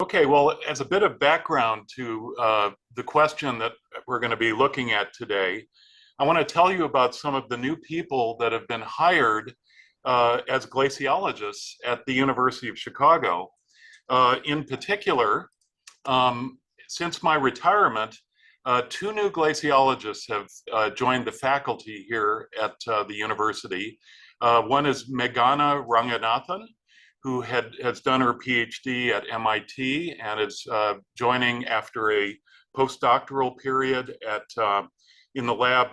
Okay, well, as a bit of background to the question that we're going to be looking at today, I want to tell you about some of the new people that have been hired as glaciologists at the University of Chicago. In particular, since my retirement, two new glaciologists have joined the faculty here at the university. One is Meghana Ranganathan, who has done her PhD at MIT and is joining after a postdoctoral period in the lab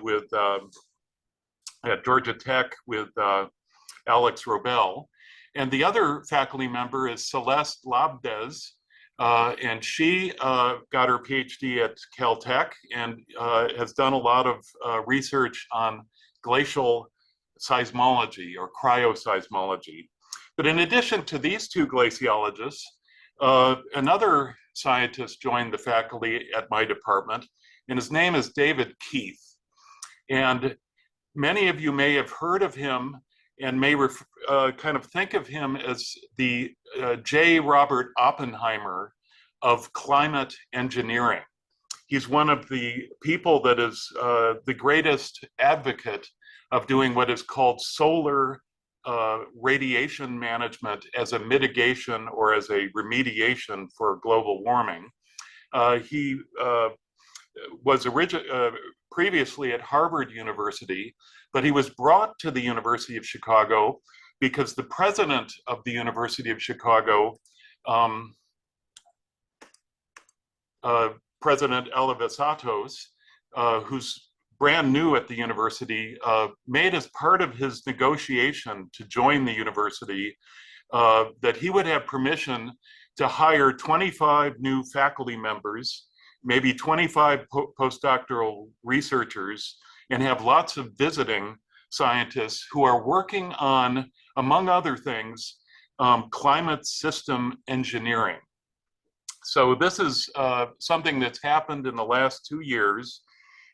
at Georgia Tech with Alex Robel. And the other faculty member is Celeste Labdez, and she got her PhD at Caltech and has done a lot of research on glacial seismology or cryoseismology. But in addition to these two glaciologists, another scientist joined the faculty at my department, and his name is David Keith. And many of you may have heard of him and may kind of think of him as the J. Robert Oppenheimer of climate engineering. He's one of the people that is the greatest advocate of doing what is called solar radiation management as a mitigation or as a remediation for global warming. He was previously at Harvard University, but he was brought to the University of Chicago because the president of the University of Chicago, President Elevisatos, who's brand new at the university, made as part of his negotiation to join the university that he would have permission to hire 25 new faculty members, maybe 25 postdoctoral researchers, and have lots of visiting scientists who are working on, among other things, climate system engineering. So this is something that's happened in the last 2 years.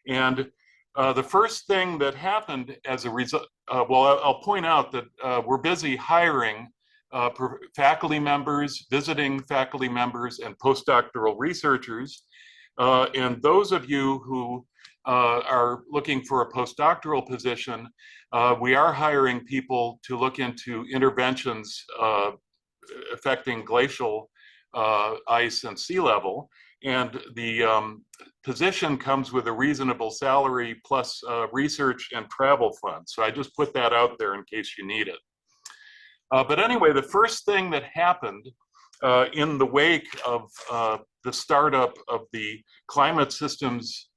And the first thing that happened as a result, well, I'll point out that we're busy hiring faculty members, visiting faculty members, and postdoctoral researchers. And those of you who are looking for a postdoctoral position, we are hiring people to look into interventions affecting glacial ice and sea level. And the position comes with a reasonable salary plus research and travel funds. So I just put that out there in case you need it. But anyway, the first thing that happened in the wake of the startup of the Climate Systems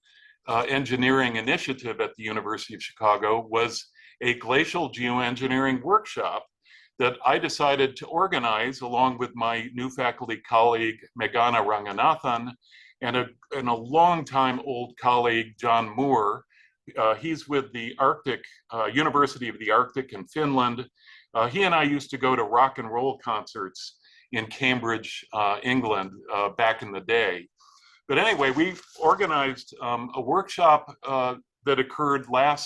Engineering Initiative at the University of Chicago was a glacial geoengineering workshop that I decided to organize along with my new faculty colleague, Meghana Ranganathan, and a longtime old colleague, John Moore. He's with the University of the Arctic in Finland. He and I used to go to rock and roll concerts in Cambridge, England, back in the day. But anyway, we organized a workshop that occurred I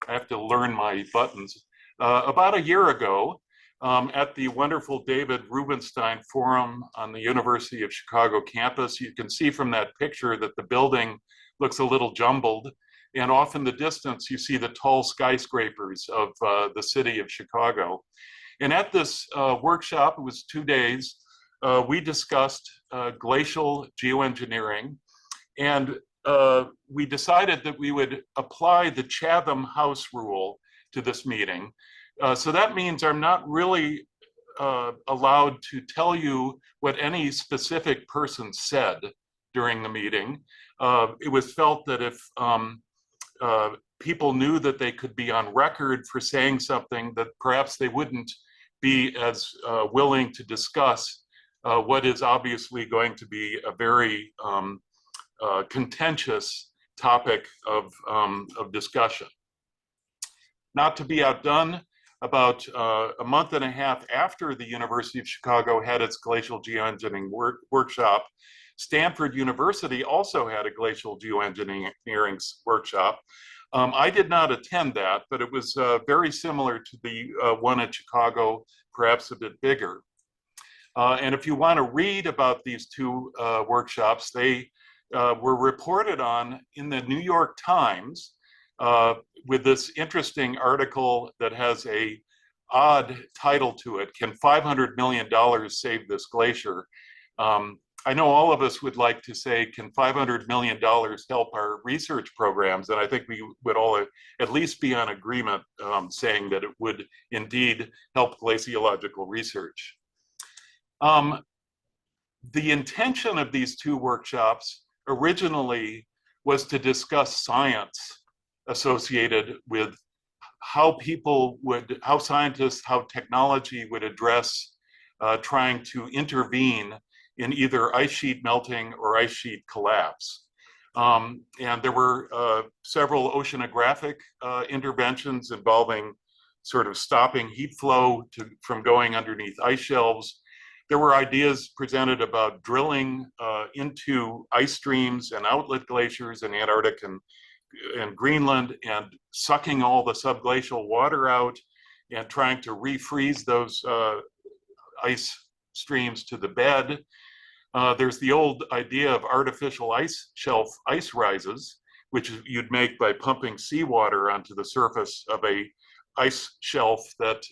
have to learn my buttons, about a year ago at the wonderful David Rubenstein Forum on the University of Chicago campus. You can see from that picture that the building looks a little jumbled, and off in the distance you see the tall skyscrapers of the city of Chicago. And at this workshop, it was 2 days, we discussed glacial geoengineering, and we decided that we would apply the Chatham House rule to this meeting. So that means I'm not really allowed to tell you what any specific person said during the meeting. It was felt that if people knew that they could be on record for saying something, that perhaps they wouldn't be as willing to discuss what is obviously going to be a very contentious topic of discussion. Not to be outdone, about a month and a half after the University of Chicago had its glacial geoengineering workshop, Stanford University also had a glacial geoengineering workshop. I did not attend that, but it was very similar to the one at Chicago, perhaps a bit bigger. And if you want to read about these two workshops, they were reported on in the New York Times with this interesting article that has a odd title to it. Can $500 million save this glacier? I know all of us would like to say, can $500 million help our research programs? And I think we would all at least be on agreement saying that it would indeed help glaciological research. The intention of these two workshops originally was to discuss science associated with how scientists, how technology would address trying to intervene in either ice sheet melting or ice sheet collapse. And there were several oceanographic interventions involving sort of stopping heat flow from going underneath ice shelves. There were ideas presented about drilling into ice streams and outlet glaciers in Antarctic and Greenland and sucking all the subglacial water out and trying to refreeze those ice streams to the bed. There's the old idea of artificial ice shelf ice rises, which you'd make by pumping seawater onto the surface of a ice shelf that,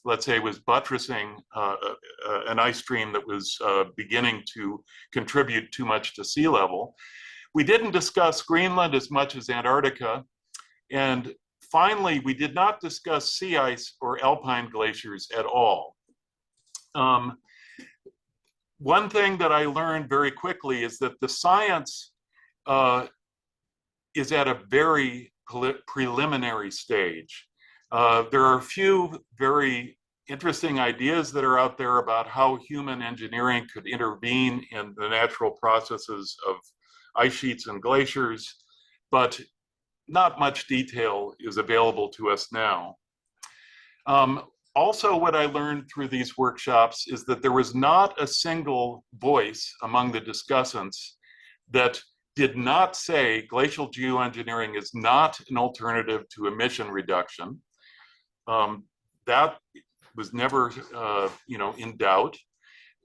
let's say, was buttressing an ice stream that was beginning to contribute too much to sea level. We didn't discuss Greenland as much as Antarctica. And finally, we did not discuss sea ice or alpine glaciers at all. One thing that I learned very quickly is that the science is at a very preliminary stage. There are a few very interesting ideas that are out there about how human engineering could intervene in the natural processes of ice sheets and glaciers, but not much detail is available to us now. Also, what I learned through these workshops is that there was not a single voice among the discussants that did not say glacial geoengineering is not an alternative to emission reduction. That was never, in doubt.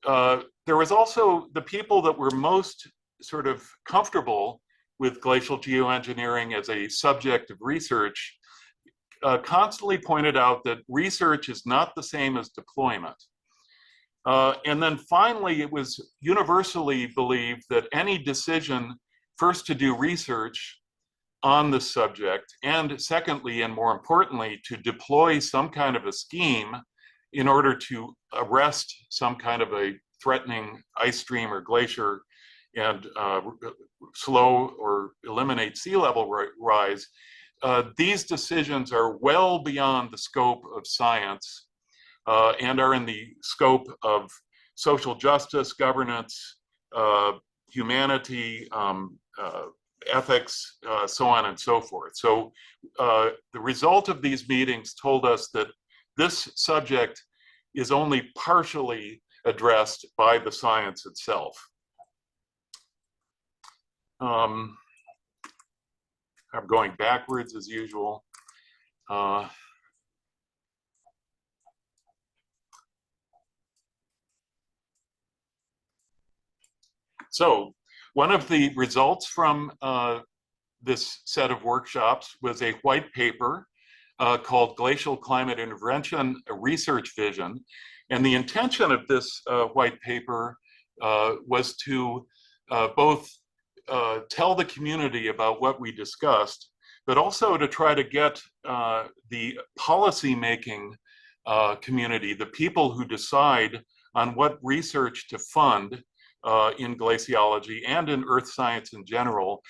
There was also the people that were most sort of comfortable with glacial geoengineering as a subject of research constantly pointed out that research is not the same as deployment. And then finally, it was universally believed that any decision first to do research on the subject, and secondly, and more importantly, to deploy some kind of a scheme in order to arrest some kind of a threatening ice stream or glacier and slow or eliminate sea level rise, these decisions are well beyond the scope of science and are in the scope of social justice, governance, humanity, ethics, so on and so forth. So the result of these meetings told us that this subject is only partially addressed by the science itself. I'm going backwards as usual. So one of the results from this set of workshops was a white paper called Glacial Climate Intervention, a Research Vision. And the intention of this white paper was to both tell the community about what we discussed, but also to try to get the policy-making community, the people who decide on what research to fund in glaciology and in earth science in general,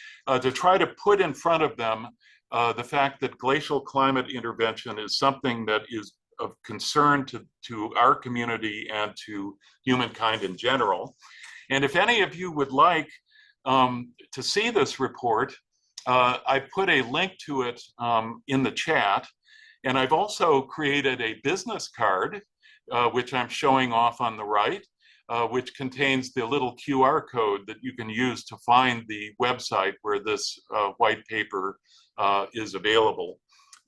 to try to put in front of them the fact that glacial climate intervention is something that is of concern to our community and to humankind in general. And if any of you would like to see this report, I put a link to it in the chat. And I've also created a business card, which I'm showing off on the right, which contains the little QR code that you can use to find the website where this white paper is available.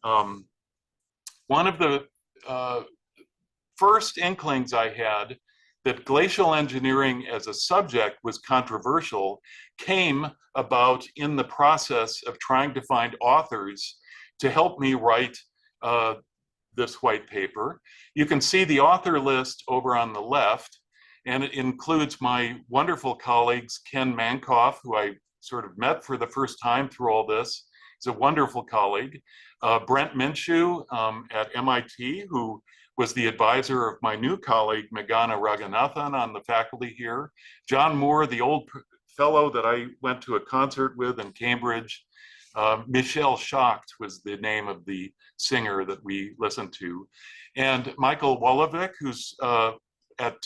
One of the first inklings I had that glacial engineering as a subject was controversial came about in the process of trying to find authors to help me write this white paper. You can see the author list over on the left, and it includes my wonderful colleagues, Ken Mankoff, who I sort of met for the first time through all this. He's a wonderful colleague. Brent Minshew at MIT, who was the advisor of my new colleague, Meghana Raghunathan, on the faculty here. John Moore, the old fellow that I went to a concert with in Cambridge. Michelle Schacht was the name of the singer that we listened to. And Michael Wolovic, who's at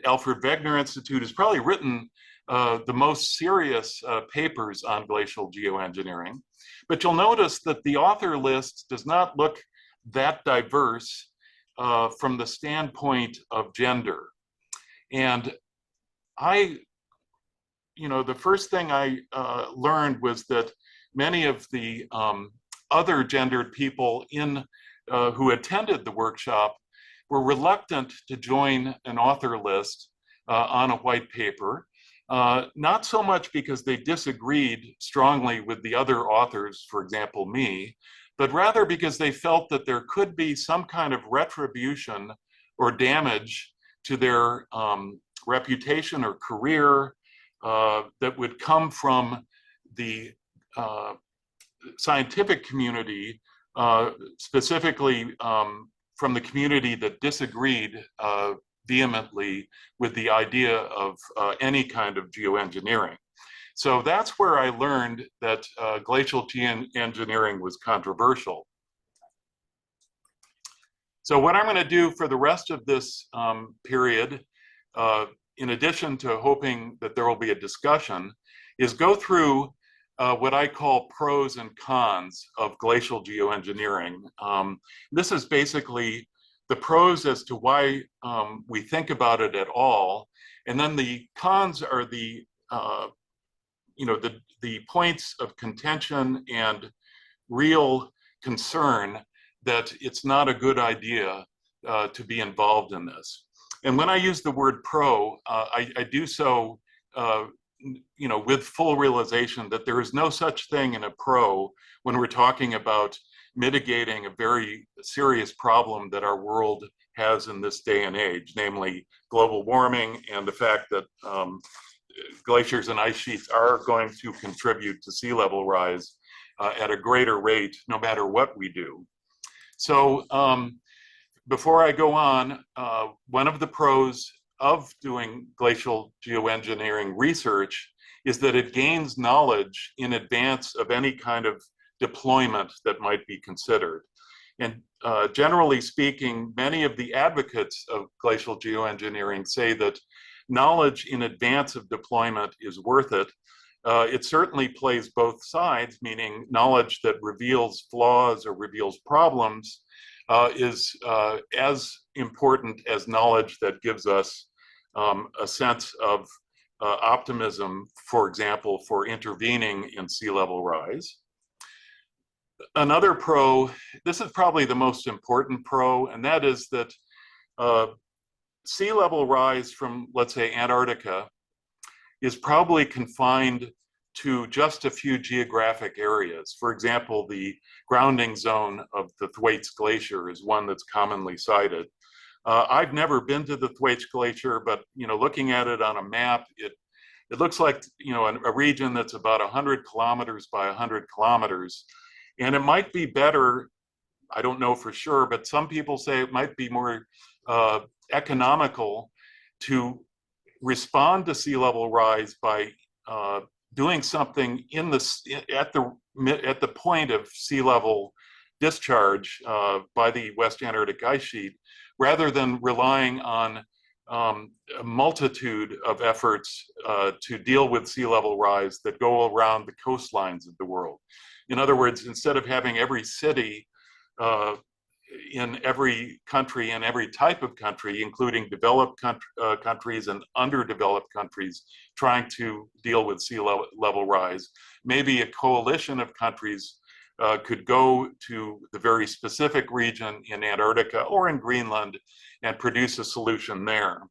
Alfred Wegener Institute, has probably written the most serious papers on glacial geoengineering. But you'll notice that the author list does not look that diverse from the standpoint of gender. And the first thing I learned was that many of the other gendered people who attended the workshop were reluctant to join an author list on a white paper, not so much because they disagreed strongly with the other authors, for example, me, but rather because they felt that there could be some kind of retribution or damage to their reputation or career that would come from the scientific community, specifically from the community that disagreed vehemently with the idea of any kind of geoengineering. So that's where I learned that glacial geoengineering was controversial. So what I'm going to do for the rest of this period, in addition to hoping that there will be a discussion, is go through what I call pros and cons of glacial geoengineering. This is basically the pros as to why we think about it at all, and then the cons are the points of contention and real concern that it's not a good idea to be involved in this. And when I use the word pro, I do so with full realization that there is no such thing in a pro when we're talking about mitigating a very serious problem that our world has in this day and age, namely global warming and the fact that glaciers and ice sheets are going to contribute to sea level rise at a greater rate no matter what we do. So before I go on, one of the pros of doing glacial geoengineering research is that it gains knowledge in advance of any kind of deployment that might be considered. And generally speaking, many of the advocates of glacial geoengineering say that knowledge in advance of deployment is worth it. It certainly plays both sides, meaning knowledge that reveals flaws or reveals problems is as important as knowledge that gives us a sense of optimism, for example, for intervening in sea level rise. Another pro, this is probably the most important pro, and that is that sea level rise from, let's say, Antarctica is probably confined to just a few geographic areas. For example, the grounding zone of the Thwaites Glacier is one that's commonly cited. I've never been to the Thwaites Glacier, but looking at it on a map, it looks like a region that's about 100 kilometers by 100 kilometers. And it might be better, I don't know for sure, but some people say it might be more economical to respond to sea level rise by doing something at the point of sea level discharge by the West Antarctic ice sheet, rather than relying on a multitude of efforts to deal with sea level rise that go around the coastlines of the world. In other words, instead of having every city in every country and every type of country, including developed countries and underdeveloped countries, trying to deal with sea level rise, maybe a coalition of countries could go to the very specific region in Antarctica or in Greenland and produce a solution there.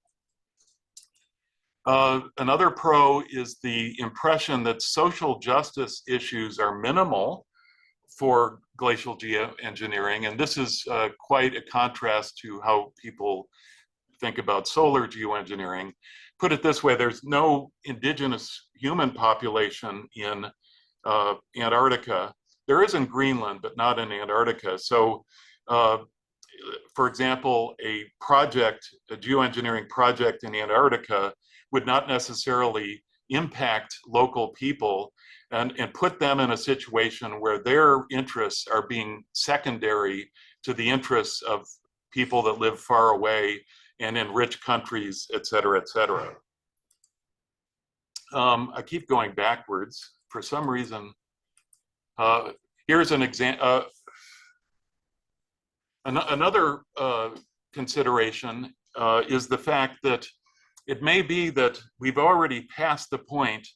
Another pro is the impression that social justice issues are minimal for glacial geoengineering, and this is quite a contrast to how people think about solar geoengineering. Put it this way, there's no indigenous human population in Antarctica. There is in Greenland, but not in Antarctica. So, for example, a geoengineering project in Antarctica would not necessarily impact local people and put them in a situation where their interests are being secondary to the interests of people that live far away and in rich countries, et cetera, et cetera. I keep going backwards. For some reason, here's an example. Another consideration is the fact that it may be that we've already passed the point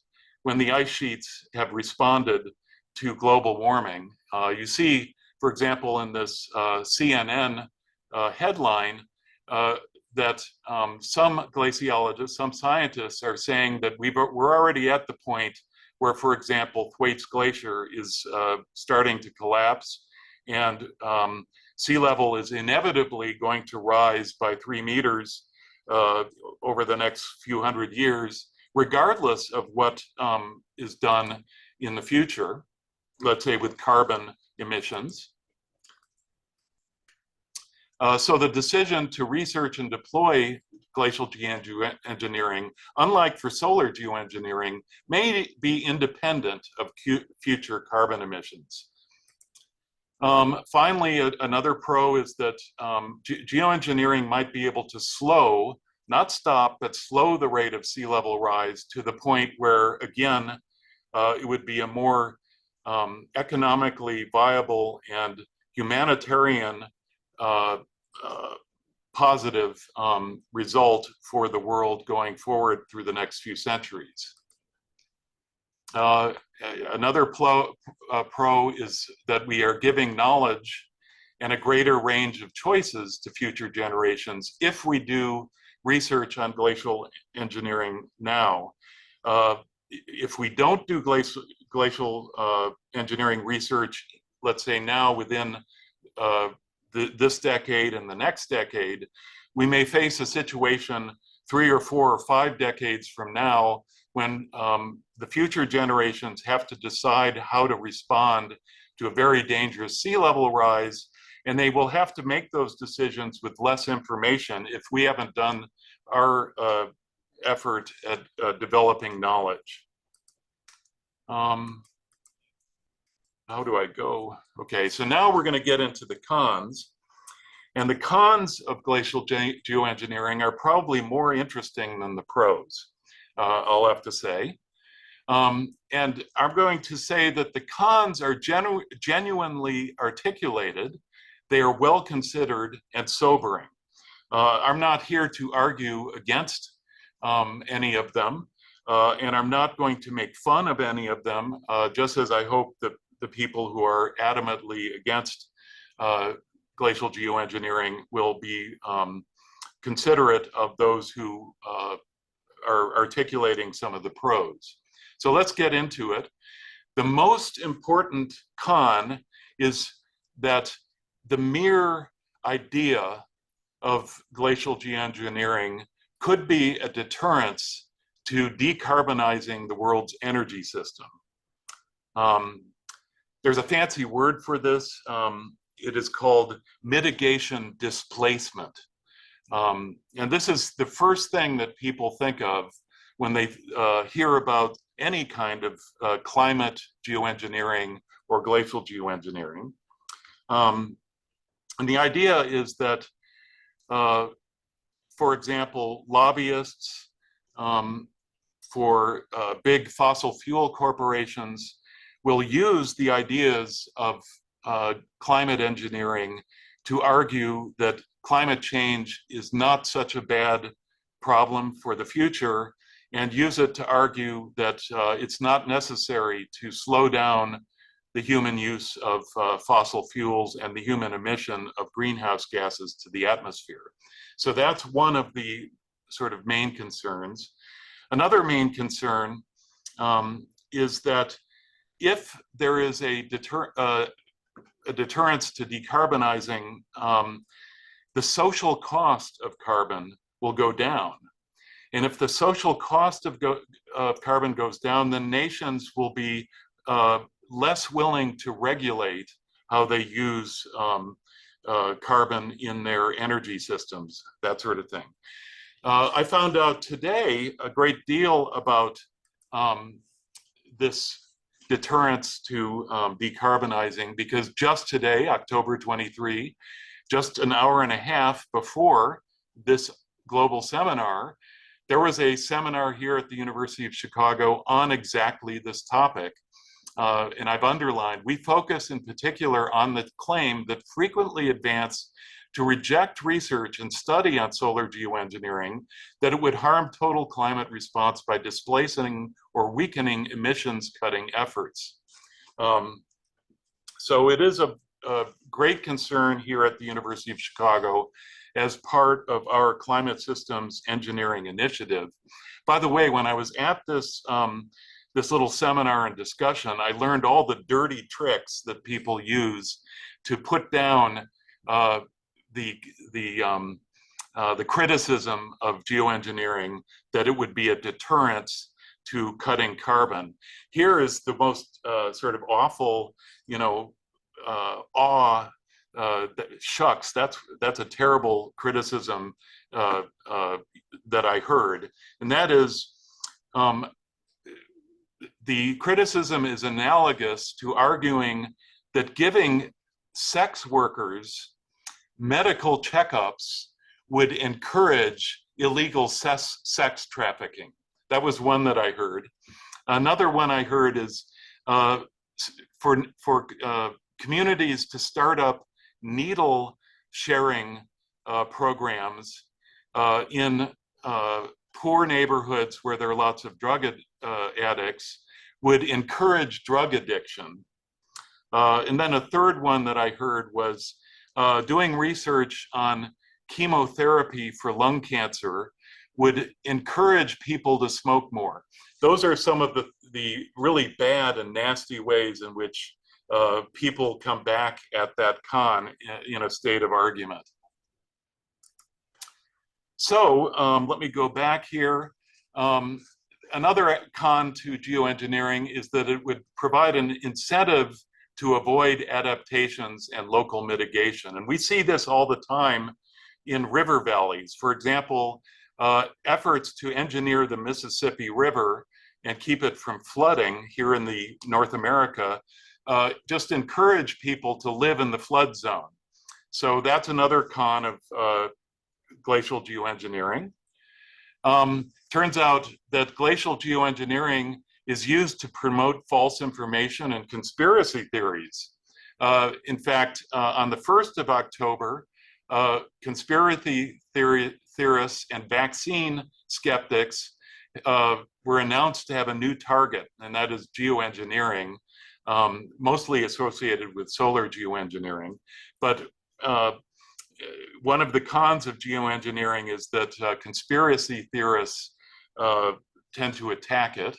when the ice sheets have responded to global warming. You see, for example, in this CNN headline, that some glaciologists, some scientists are saying that we're already at the point where, for example, Thwaites Glacier is starting to collapse, and sea level is inevitably going to rise by 3 meters over the next few hundred years, regardless of what is done in the future, let's say with carbon emissions. So the decision to research and deploy glacial geoengineering, unlike for solar geoengineering, may be independent of future carbon emissions. Finally, another pro is that geoengineering might be able to slow, not stop, but slow the rate of sea level rise to the point where, again, it would be a more economically viable and humanitarian positive result for the world going forward through the next few centuries. Another pro is that we are giving knowledge and a greater range of choices to future generations if we do research on glacial engineering now. If we don't do glacial engineering research, let's say now within this decade and the next decade, we may face a situation 3 or 4 or 5 decades from now when the future generations have to decide how to respond to a very dangerous sea level rise, and they will have to make those decisions with less information if we haven't done our effort at developing knowledge. How do I go? Okay, so now we're going to get into the cons. And the cons of glacial geoengineering are probably more interesting than the pros, I'll have to say. And I'm going to say that the cons are genuinely articulated. They are well considered and sobering. I'm not here to argue against any of them, and I'm not going to make fun of any of them, just as I hope that the people who are adamantly against glacial geoengineering will be considerate of those who are articulating some of the pros. So let's get into it. The most important con is that the mere idea of glacial geoengineering could be a deterrence to decarbonizing the world's energy system. There's a fancy word for this. It is called mitigation displacement. And this is the first thing that people think of when they hear about any kind of climate geoengineering or glacial geoengineering. And the idea is that, for example, lobbyists for big fossil fuel corporations will use the ideas of climate engineering to argue that climate change is not such a bad problem for the future, and use it to argue that it's not necessary to slow down the human use of fossil fuels and the human emission of greenhouse gases to the atmosphere. So that's one of the sort of main concerns. Another main concern is that if there is a deterrence to decarbonizing, the social cost of carbon will go down. And if the social cost of carbon goes down, then nations will be less willing to regulate how they use carbon in their energy systems, that sort of thing. I found out today a great deal about this deterrence to decarbonizing, because just today, October 23, just an hour and a half before this global seminar, there was a seminar here at the University of Chicago on exactly this topic. And I've underlined, we focus in particular on the claim that frequently advanced to reject research and study on solar geoengineering, that it would harm total climate response by displacing or weakening emissions cutting efforts. So it is a great concern here at the University of Chicago as part of our climate systems engineering initiative. By the way, when I was at this little seminar and discussion, I learned all the dirty tricks that people use to put down the criticism of geoengineering, that it would be a deterrence to cutting carbon. Here is the most sort of awful, shucks, that's a terrible criticism that I heard, and that is, the criticism is analogous to arguing that giving sex workers medical checkups would encourage illegal sex trafficking. That was one that I heard. Another one I heard is for communities to start up needle sharing programs in poor neighborhoods where there are lots of drug addicts would encourage drug addiction. And then a third one that I heard was doing research on chemotherapy for lung cancer would encourage people to smoke more. Those are some of the really bad and nasty ways in which people come back at that con in a state of argument. So let me go back here. Another con to geoengineering is that it would provide an incentive to avoid adaptations and local mitigation. And we see this all the time in river valleys. For example, efforts to engineer the Mississippi River and keep it from flooding here in the North America just encourage people to live in the flood zone. So that's another con of glacial geoengineering. Turns out that glacial geoengineering is used to promote false information and conspiracy theories. In fact, on the 1st of October, conspiracy theorists and vaccine skeptics were announced to have a new target, and that is geoengineering, mostly associated with solar geoengineering. But one of the cons of geoengineering is that conspiracy theorists tend to attack it.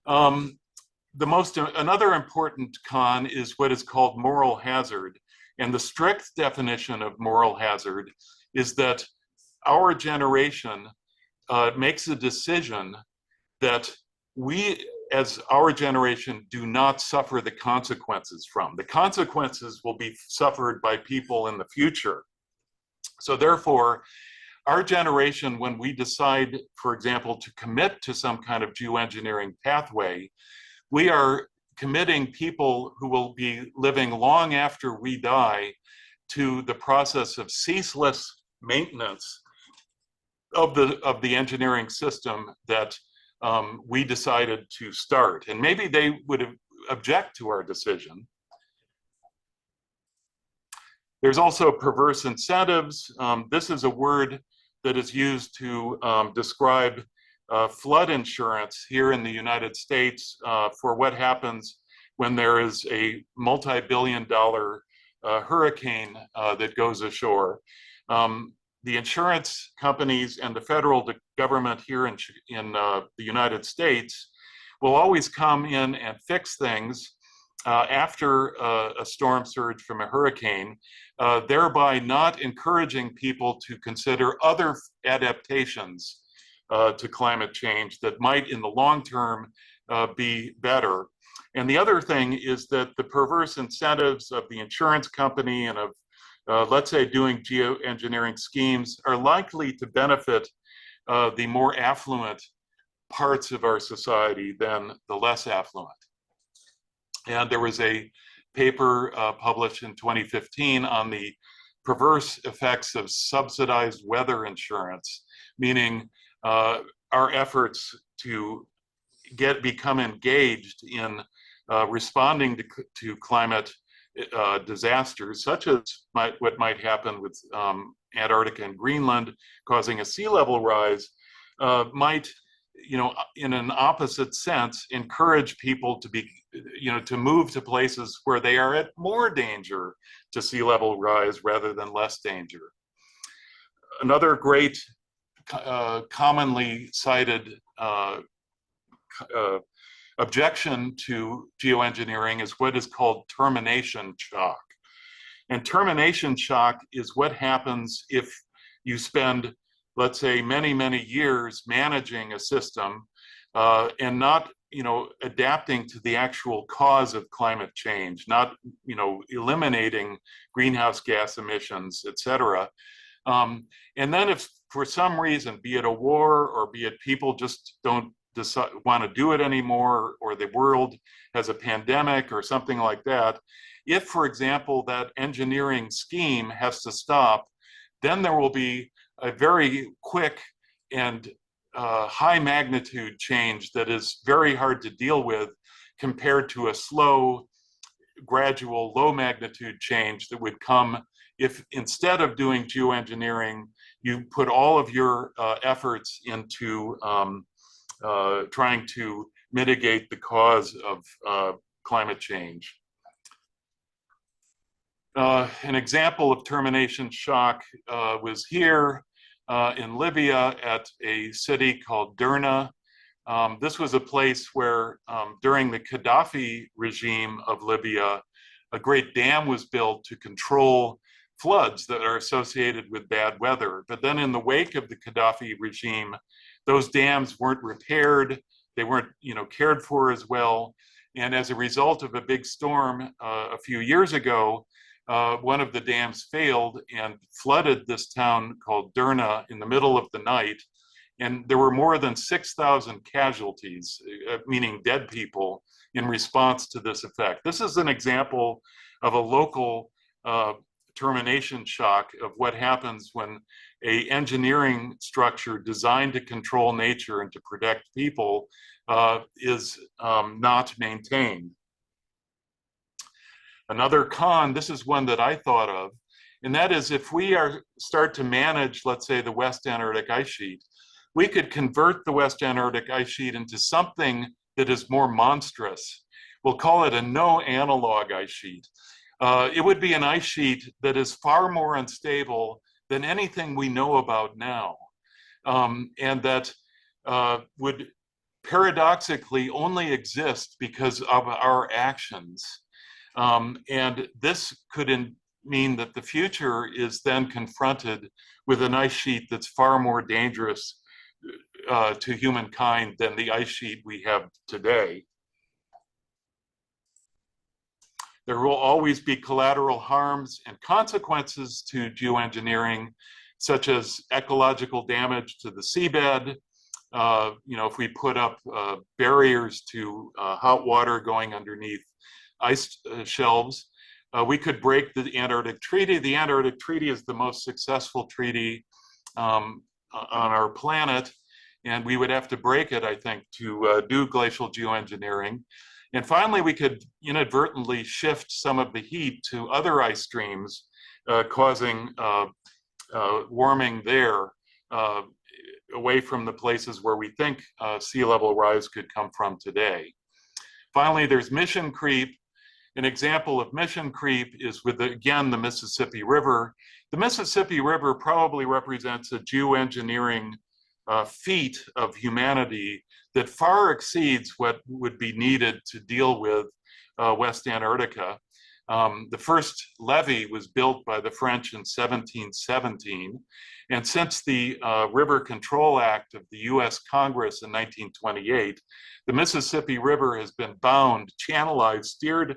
Another important con is what is called moral hazard. And the strict definition of moral hazard is that our generation makes a decision that we, as our generation, do not suffer the consequences from. The consequences will be suffered by people in the future. So therefore, our generation, when we decide, for example, to commit to some kind of geoengineering pathway, we are committing people who will be living long after we die to the process of ceaseless maintenance of the engineering system that we decided to start. And maybe they would object to our decision. There's also perverse incentives. This is a word that is used to describe flood insurance here in the United States for what happens when there is a multi-billion-dollar hurricane that goes ashore. The insurance companies and the federal government here in the United States will always come in and fix things after a storm surge from a hurricane, thereby not encouraging people to consider other adaptations to climate change that might in the long term be better. And the other thing is that the perverse incentives of the insurance company and of, let's say, doing geoengineering schemes are likely to benefit the more affluent parts of our society than the less affluent. And there was a paper published in 2015 on the perverse effects of subsidized weather insurance, meaning our efforts to become engaged in responding to climate disasters, such as what might happen with Antarctica and Greenland, causing a sea level rise, might, in an opposite sense, encourage people to be, to move to places where they are at more danger to sea level rise rather than less danger. Another great, commonly cited objection to geoengineering is what is called termination shock. And termination shock is what happens if you spend, let's say, many, many years managing a system and not, adapting to the actual cause of climate change, not, eliminating greenhouse gas emissions, et cetera. And then if for some reason, be it a war or be it people just don't want to do it anymore, or the world has a pandemic or something like that, if, for example, that engineering scheme has to stop, then there will be a very quick and high magnitude change that is very hard to deal with compared to a slow, gradual, low magnitude change that would come if instead of doing geoengineering, you put all of your efforts into trying to mitigate the cause of climate change. An example of termination shock was here in Libya at a city called Derna. This was a place where during the Gaddafi regime of Libya, a great dam was built to control floods that are associated with bad weather. But then in the wake of the Gaddafi regime, those dams weren't repaired, they weren't cared for as well. And as a result of a big storm a few years ago, one of the dams failed and flooded this town called Derna in the middle of the night. And there were more than 6,000 casualties, meaning dead people, in response to this effect. This is an example of a local termination shock of what happens when an engineering structure designed to control nature and to protect people is not maintained. Another con, this is one that I thought of, and that is if we start to manage, let's say, the West Antarctic ice sheet, we could convert the West Antarctic ice sheet into something that is more monstrous. We'll call it a no analog ice sheet. It would be an ice sheet that is far more unstable than anything we know about now, and that would paradoxically only exist because of our actions. And this could mean that the future is then confronted with an ice sheet that's far more dangerous to humankind than the ice sheet we have today. There will always be collateral harms and consequences to geoengineering, such as ecological damage to the seabed. If we put up barriers to hot water going underneath ice shelves, we could break the Antarctic Treaty. The Antarctic Treaty is the most successful treaty on our planet, and we would have to break it, I think, to do glacial geoengineering. And finally, we could inadvertently shift some of the heat to other ice streams, causing warming there away from the places where we think sea level rise could come from today. Finally, there's mission creep. An example of mission creep is with, again, the Mississippi River. The Mississippi River probably represents a geoengineering feat of humanity that far exceeds what would be needed to deal with West Antarctica. The first levee was built by the French in 1717. And since the River Control Act of the US Congress in 1928, the Mississippi River has been bound, channelized, steered,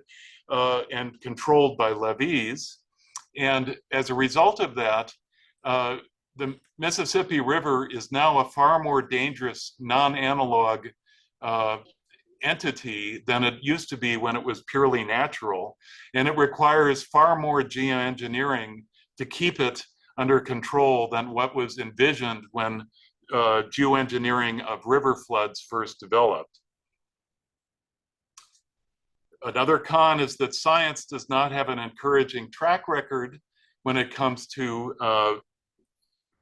and controlled by levees. And as a result of that, the Mississippi River is now a far more dangerous non-analog entity than it used to be when it was purely natural. And it requires far more geoengineering to keep it under control than what was envisioned when geoengineering of river floods first developed. Another con is that science does not have an encouraging track record when it comes to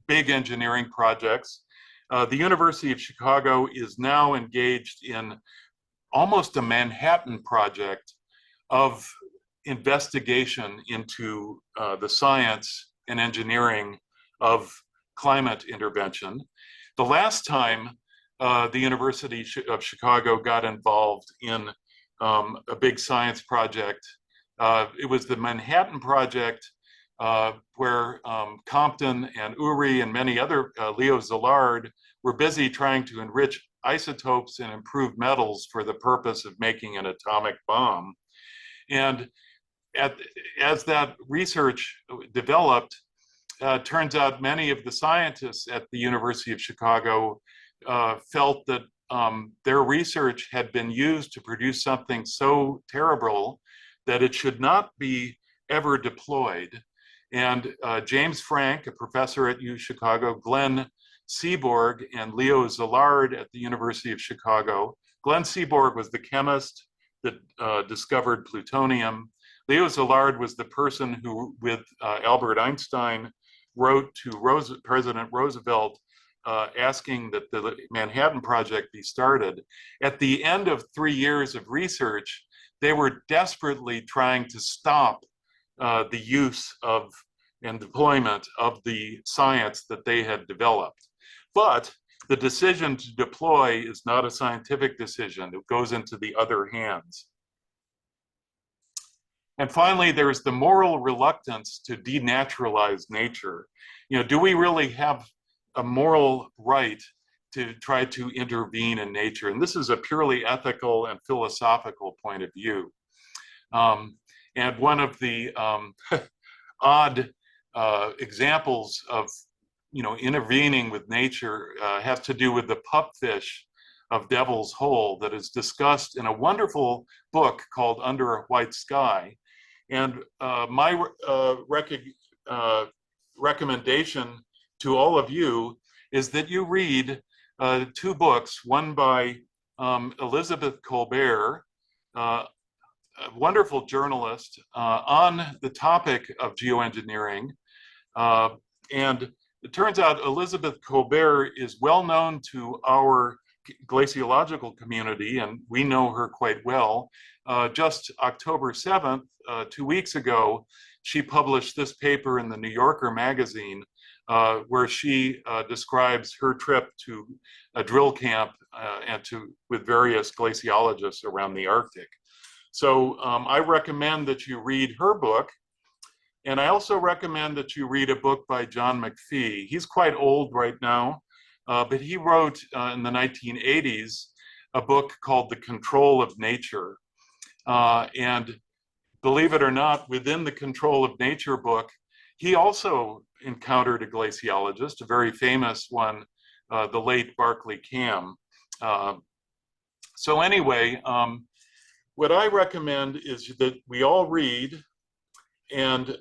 big engineering projects. The University of Chicago is now engaged in almost a Manhattan project of investigation into the science and engineering of climate intervention. The last time the University of Chicago got involved in a big science project, it was the Manhattan Project, where Compton and Urey and many other, Leo Szilard, were busy trying to enrich isotopes and improve metals for the purpose of making an atomic bomb. And as that research developed, turns out many of the scientists at the University of Chicago felt that their research had been used to produce something so terrible that it should not be ever deployed. And James Frank, a professor at U Chicago, Glenn Seaborg, and Leo Szilard at the University of Chicago. Glenn Seaborg was the chemist that discovered plutonium. Leo Szilard was the person who, with Albert Einstein, wrote to President Roosevelt asking that the Manhattan Project be started. At the end of 3 years of research, they were desperately trying to stop the use of and deployment of the science that they had developed. But the decision to deploy is not a scientific decision. It goes into the other hands. And finally, there's the moral reluctance to denaturalize nature. You know, do we really have a moral right to try to intervene in nature? And this is a purely ethical and philosophical point of view. And one of the odd examples of, you know, intervening with nature has to do with the pupfish of Devil's Hole that is discussed in a wonderful book called Under a White Sky. And my recommendation to all of you is that you read 2 books, one by Elizabeth Colbert, a wonderful journalist, on the topic of geoengineering. And it turns out Elizabeth Colbert is well known to our glaciological community, and we know her quite well. Just October 7th, 2 weeks ago, she published this paper in the New Yorker magazine, where she describes her trip to a drill camp and with various glaciologists around the Arctic. So I recommend that you read her book. And I also recommend that you read a book by John McPhee. He's quite old right now, but he wrote in the 1980s a book called The Control of Nature. And believe it or not, within the Control of Nature book, he also encountered a glaciologist, a very famous one, the late Barclay Cam. So anyway, what I recommend is that we all read, and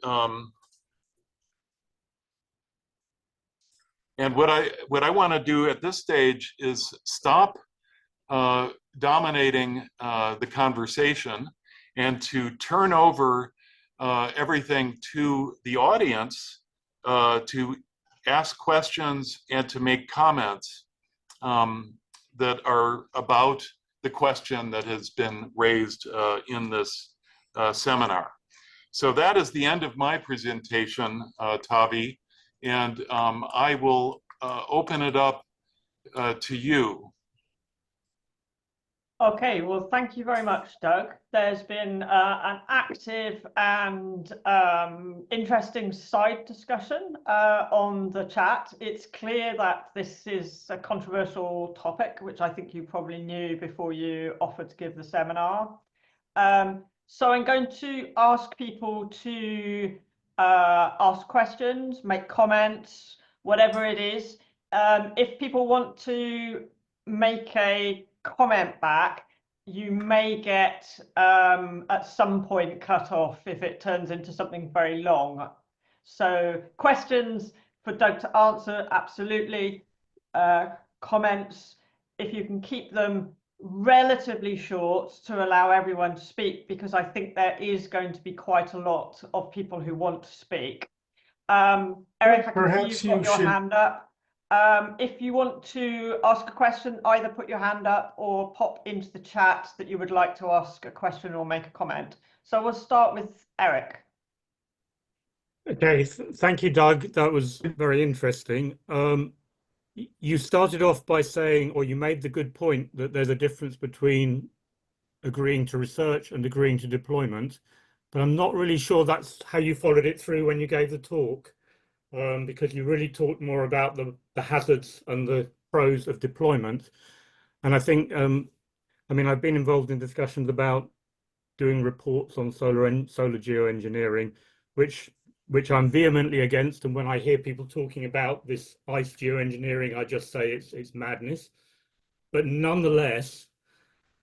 what I want to do at this stage is stop dominating the conversation and to turn over everything to the audience to ask questions and to make comments that are about the question that has been raised in this seminar. So that is the end of my presentation, Tavi, and I will open it up to you. Okay, well, thank you very much, Doug. There's been an active and interesting side discussion on the chat. It's clear that this is a controversial topic, which I think you probably knew before you offered to give the seminar. So I'm going to ask people to ask questions, make comments, whatever it is. If people want to make a comment back, you may get at some point cut off if it turns into something very long. So questions for Doug to answer, absolutely. Comments, if you can keep them relatively short to allow everyone to speak, because I think there is going to be quite a lot of people who want to speak. Eric, I can see you've got your hand up. If you want to ask a question, either put your hand up or pop into the chat that you would like to ask a question or make a comment. So we'll start with Eric. Okay, thank you, Doug. That was very interesting. You started off by saying, or you made the good point, that there's a difference between agreeing to research and agreeing to deployment, but I'm not really sure that's how you followed it through when you gave the talk. Because you really talked more about the hazards and the pros of deployment. And I think, I mean, I've been involved in discussions about doing reports on solar geoengineering, which I'm vehemently against. And when I hear people talking about this ice geoengineering, I just say it's madness. But nonetheless,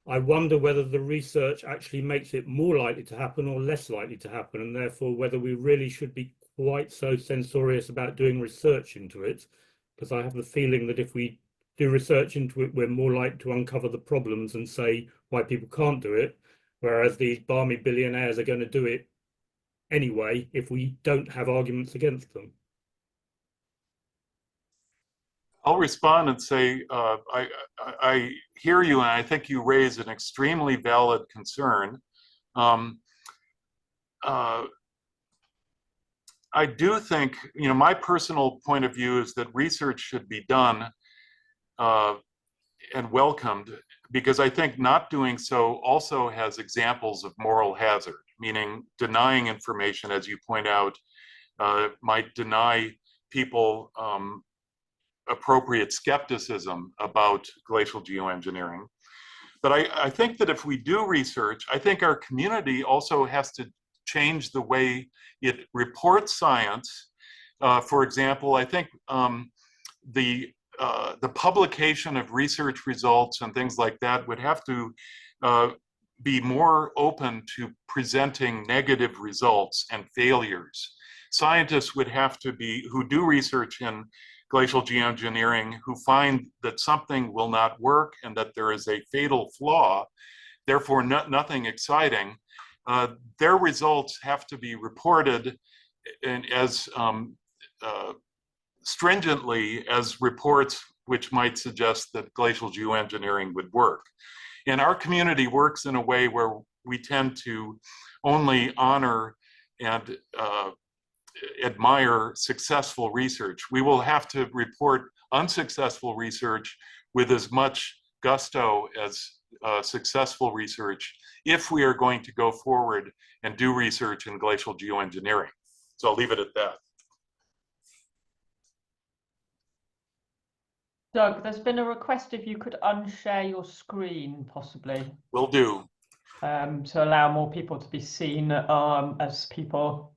I wonder whether the research actually makes it more likely to happen or less likely to happen, and therefore whether we really should be quite so censorious about doing research into it, because I have the feeling that if we do research into it, we're more likely to uncover the problems and say why people can't do it, whereas these balmy billionaires are going to do it anyway if we don't have arguments against them. I'll respond and say, I hear you, and I think you raise an extremely valid concern. I do think, you know, my personal point of view is that research should be done and welcomed, because I think not doing so also has examples of moral hazard, meaning denying information, as you point out, might deny people appropriate skepticism about glacial geoengineering. But I think that if we do research, I think our community also has to change the way it reports science. For example, I think the publication of research results and things like that would have to be more open to presenting negative results and failures. Scientists would have to be, who do research in glacial geoengineering, who find that something will not work and that there is a fatal flaw, therefore nothing exciting, their results have to be reported and as stringently as reports which might suggest that glacial geoengineering would work. And our community works in a way where we tend to only honor and admire successful research. We will have to report unsuccessful research with as much gusto as successful research if we are going to go forward and do research in glacial geoengineering. So I'll leave it at that. Doug, there's been a request if you could unshare your screen, possibly. Will do. To allow more people to be seen as people.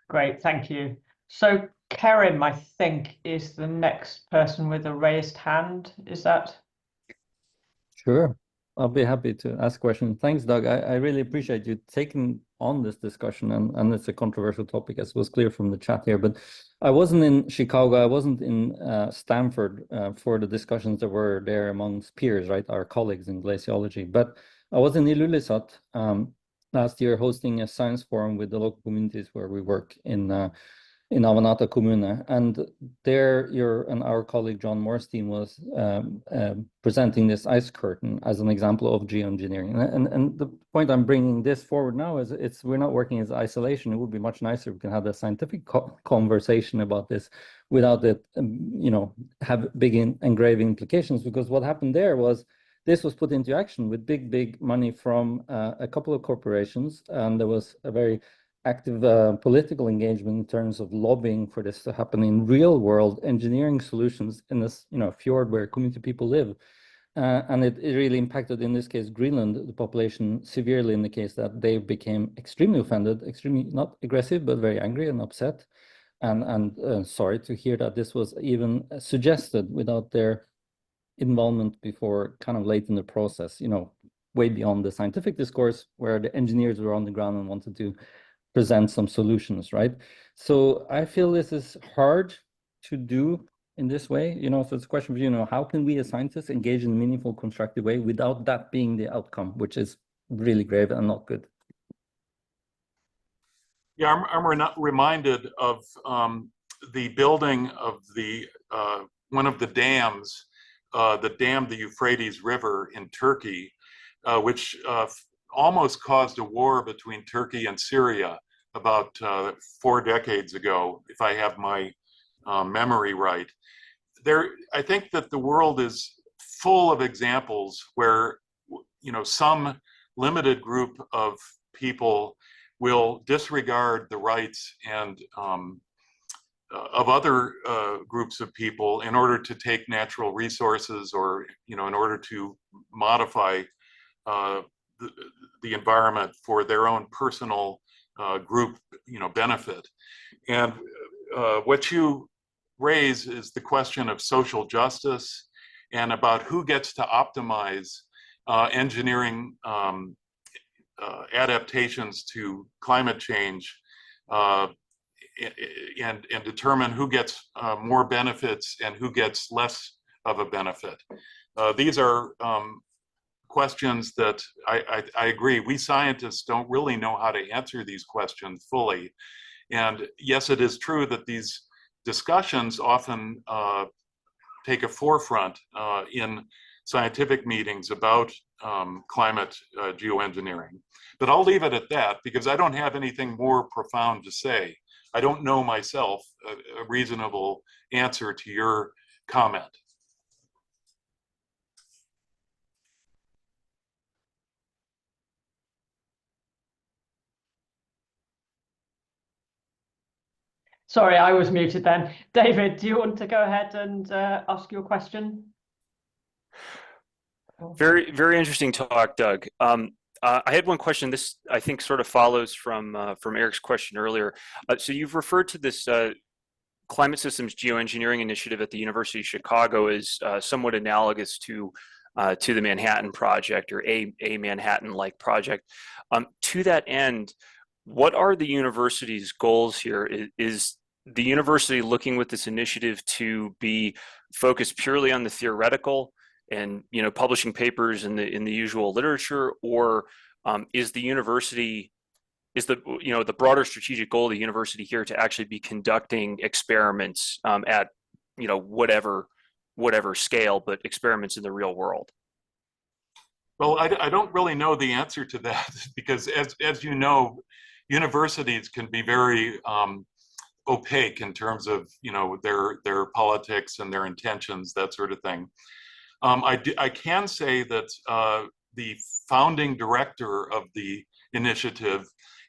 Great, thank you. So Kerim, I think, is the next person with a raised hand. Is that? Sure, I'll be happy to ask questions. Thanks, Doug. I really appreciate you taking on this discussion, and it's a controversial topic, as was clear from the chat here. But I wasn't in Chicago, I wasn't in Stanford for the discussions that were there amongst peers, right, our colleagues in glaciology. But I was in Ilulissat last year hosting a science forum with the local communities where we work in in Avannaata Kommune. And there, our colleague John Morstein was presenting this ice curtain as an example of geoengineering. And the point I'm bringing this forward now is we're not working as isolation. It would be much nicer if we can have a scientific conversation about this without it, have big engraving implications. Because what happened there was this was put into action with big money from a couple of corporations, and there was a very active political engagement in terms of lobbying for this to happen in real world engineering solutions in this fjord where community people live. And it really impacted, in this case, Greenland, the population severely, in the case that they became extremely offended, extremely not aggressive, but very angry and upset. And sorry to hear that this was even suggested without their involvement before, kind of late in the process, way beyond the scientific discourse, where the engineers were on the ground and wanted to present some solutions, right? So I feel this is hard to do in this way, so it's a question of, how can we as scientists engage in a meaningful, constructive way without that being the outcome, which is really grave and not good. Yeah, I'm reminded of the building of one of the dams that dammed the Euphrates River in Turkey, which almost caused a war between Turkey and Syria about 4 decades ago, if I have my memory right. I think that the world is full of examples where, some limited group of people will disregard the rights and of other groups of people in order to take natural resources, or in order to modify the environment for their own personal group benefit. And what you raise is the question of social justice and about who gets to optimize engineering adaptations to climate change, and determine who gets more benefits and who gets less of a benefit. These are questions that I agree, we scientists don't really know how to answer these questions fully. And yes, it is true that these discussions often take a forefront in scientific meetings about climate geoengineering. But I'll leave it at that because I don't have anything more profound to say. I don't know myself a reasonable answer to your comment. Sorry, I was muted then. David, do you want to go ahead and ask your question? Very, very interesting talk, Doug. I had one question. This, I think, sort of follows from Eric's question earlier. So you've referred to this Climate Systems Geoengineering Initiative at the University of Chicago as somewhat analogous to the Manhattan Project, or a Manhattan-like project. To that end, what are the university's goals here? Is the university looking with this initiative to be focused purely on the theoretical and publishing papers in the usual literature, or is the university, the broader strategic goal of the university here to actually be conducting experiments at whatever scale, but experiments in the real world? Well, I don't really know the answer to that because as you know, universities can be very opaque in terms of their politics and their intentions, that sort of thing. I can say that the founding director of the initiative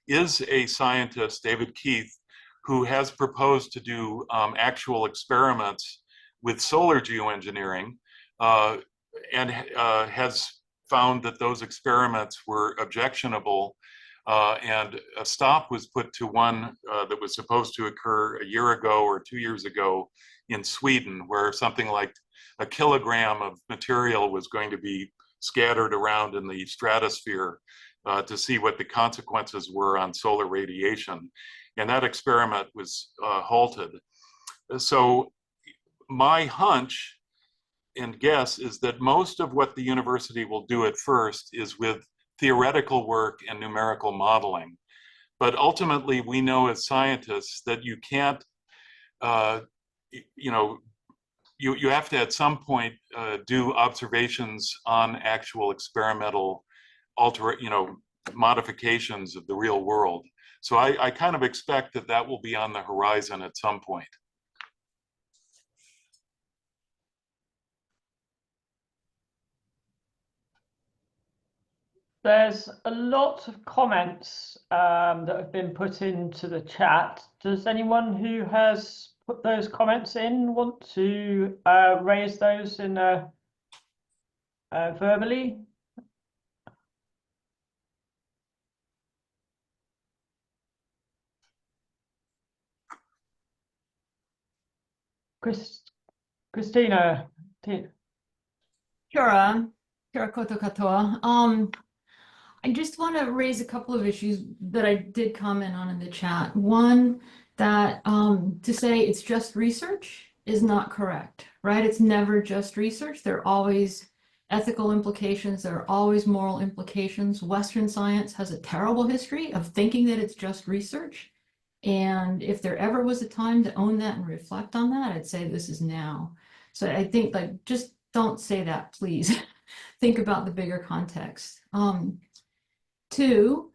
is a scientist, David Keith, who has proposed to do actual experiments with solar geoengineering and has found that those experiments were objectionable, and a stop was put to one that was supposed to occur a year ago or 2 years ago in Sweden, where something like 1 kilogram of material was going to be scattered around in the stratosphere to see what the consequences were on solar radiation. And that experiment was halted. So my hunch and guess is that most of what the university will do at first is with theoretical work and numerical modeling. But ultimately, we know as scientists that you can't you know, you have to at some point do observations on actual experimental modifications of the real world. So I kind of expect that that will be on the horizon at some point. There's a lot of comments that have been put into the chat. Does anyone who has put those comments in want to raise those in verbally? Christina. Kia koto katoa. I just want to raise a couple of issues that I did comment on in the chat. One, that to say it's just research is not correct, right? It's never just research. There are always ethical implications. There are always moral implications. Western science has a terrible history of thinking that it's just research. And if there ever was a time to own that and reflect on that, I'd say this is now. So I think, like, just don't say that, please. Think about the bigger context. Two,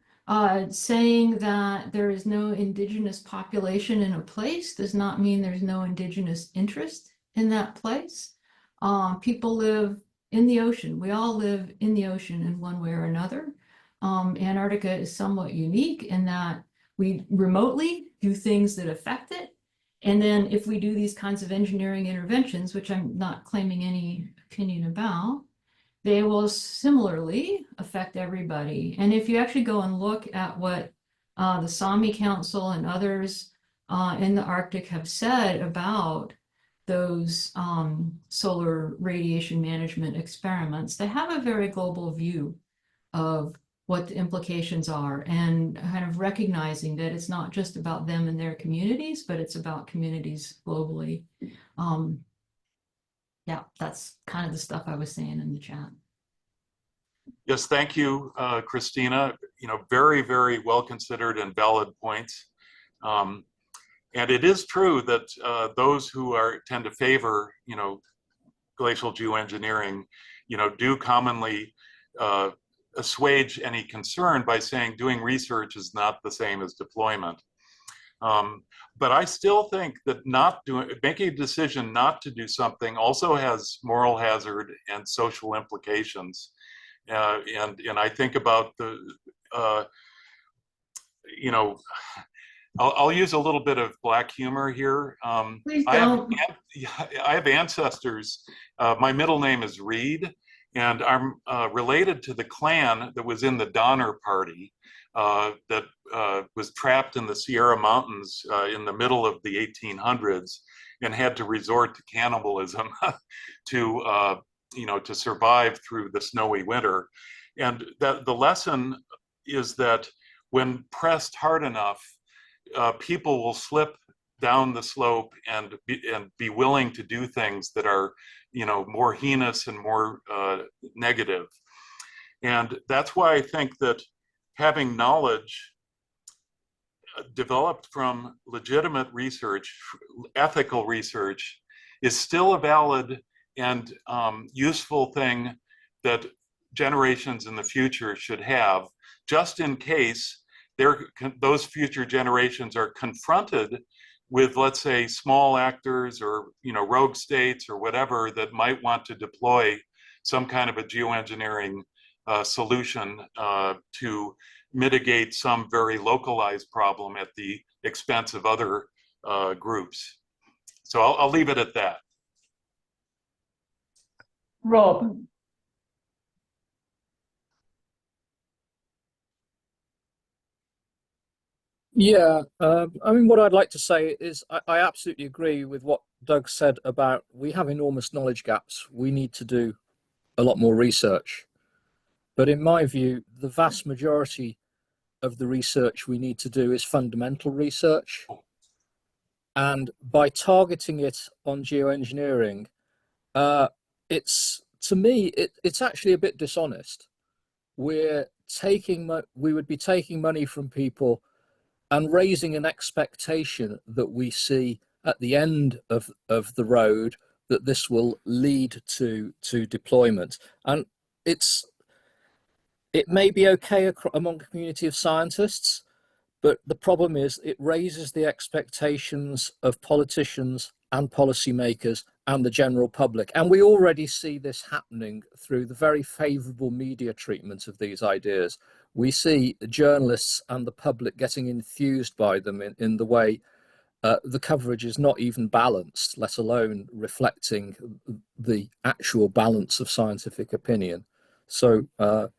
saying that there is no indigenous population in a place does not mean there's no indigenous interest in that place. People live in the ocean. We all live in the ocean in one way or another. Antarctica is somewhat unique in that we remotely do things that affect it. And then if we do these kinds of engineering interventions, which I'm not claiming any opinion about, they will similarly affect everybody. And if you actually go and look at what the Sami Council and others in the Arctic have said about those solar radiation management experiments, they have a very global view of what the implications are, and kind of recognizing that it's not just about them and their communities, but it's about communities globally. Yeah, that's kind of the stuff I was saying in the chat. Yes, thank you, Christina. Very, very well considered and valid points. And it is true that those who tend to favor, glacial geoengineering, do commonly assuage any concern by saying doing research is not the same as deployment. But I still think that making a decision not to do something also has moral hazard and social implications. And I think about I'll use a little bit of Black humor here. Please don't. I have ancestors. My middle name is Reed, and I'm related to the clan that was in the Donner Party that was trapped in the Sierra Mountains in the middle of the 1800s and had to resort to cannibalism to survive through the snowy winter. And that the lesson is that when pressed hard enough, people will slip down the slope and be willing to do things that are, more heinous and more negative. And that's why I think that having knowledge developed from legitimate research, ethical research, is still a valid and useful thing that generations in the future should have, just in case those future generations are confronted with, let's say, small actors or rogue states or whatever that might want to deploy some kind of a geoengineering solution to mitigate some very localized problem at the expense of other groups. So I'll leave it at that. Rob. Yeah, what I'd like to say is I absolutely agree with what Doug said about we have enormous knowledge gaps. We need to do a lot more research. But in my view, the vast majority of the research we need to do is fundamental research. And by targeting it on geoengineering, to me, it's actually a bit dishonest. We would be taking money from people and raising an expectation that we see at the end of the road that this will lead to deployment. And it may be okay among a community of scientists, but the problem is it raises the expectations of politicians and policymakers and the general public. And we already see this happening through the very favorable media treatment of these ideas. We see journalists and the public getting enthused by them in the way the coverage is not even balanced, let alone reflecting the actual balance of scientific opinion. So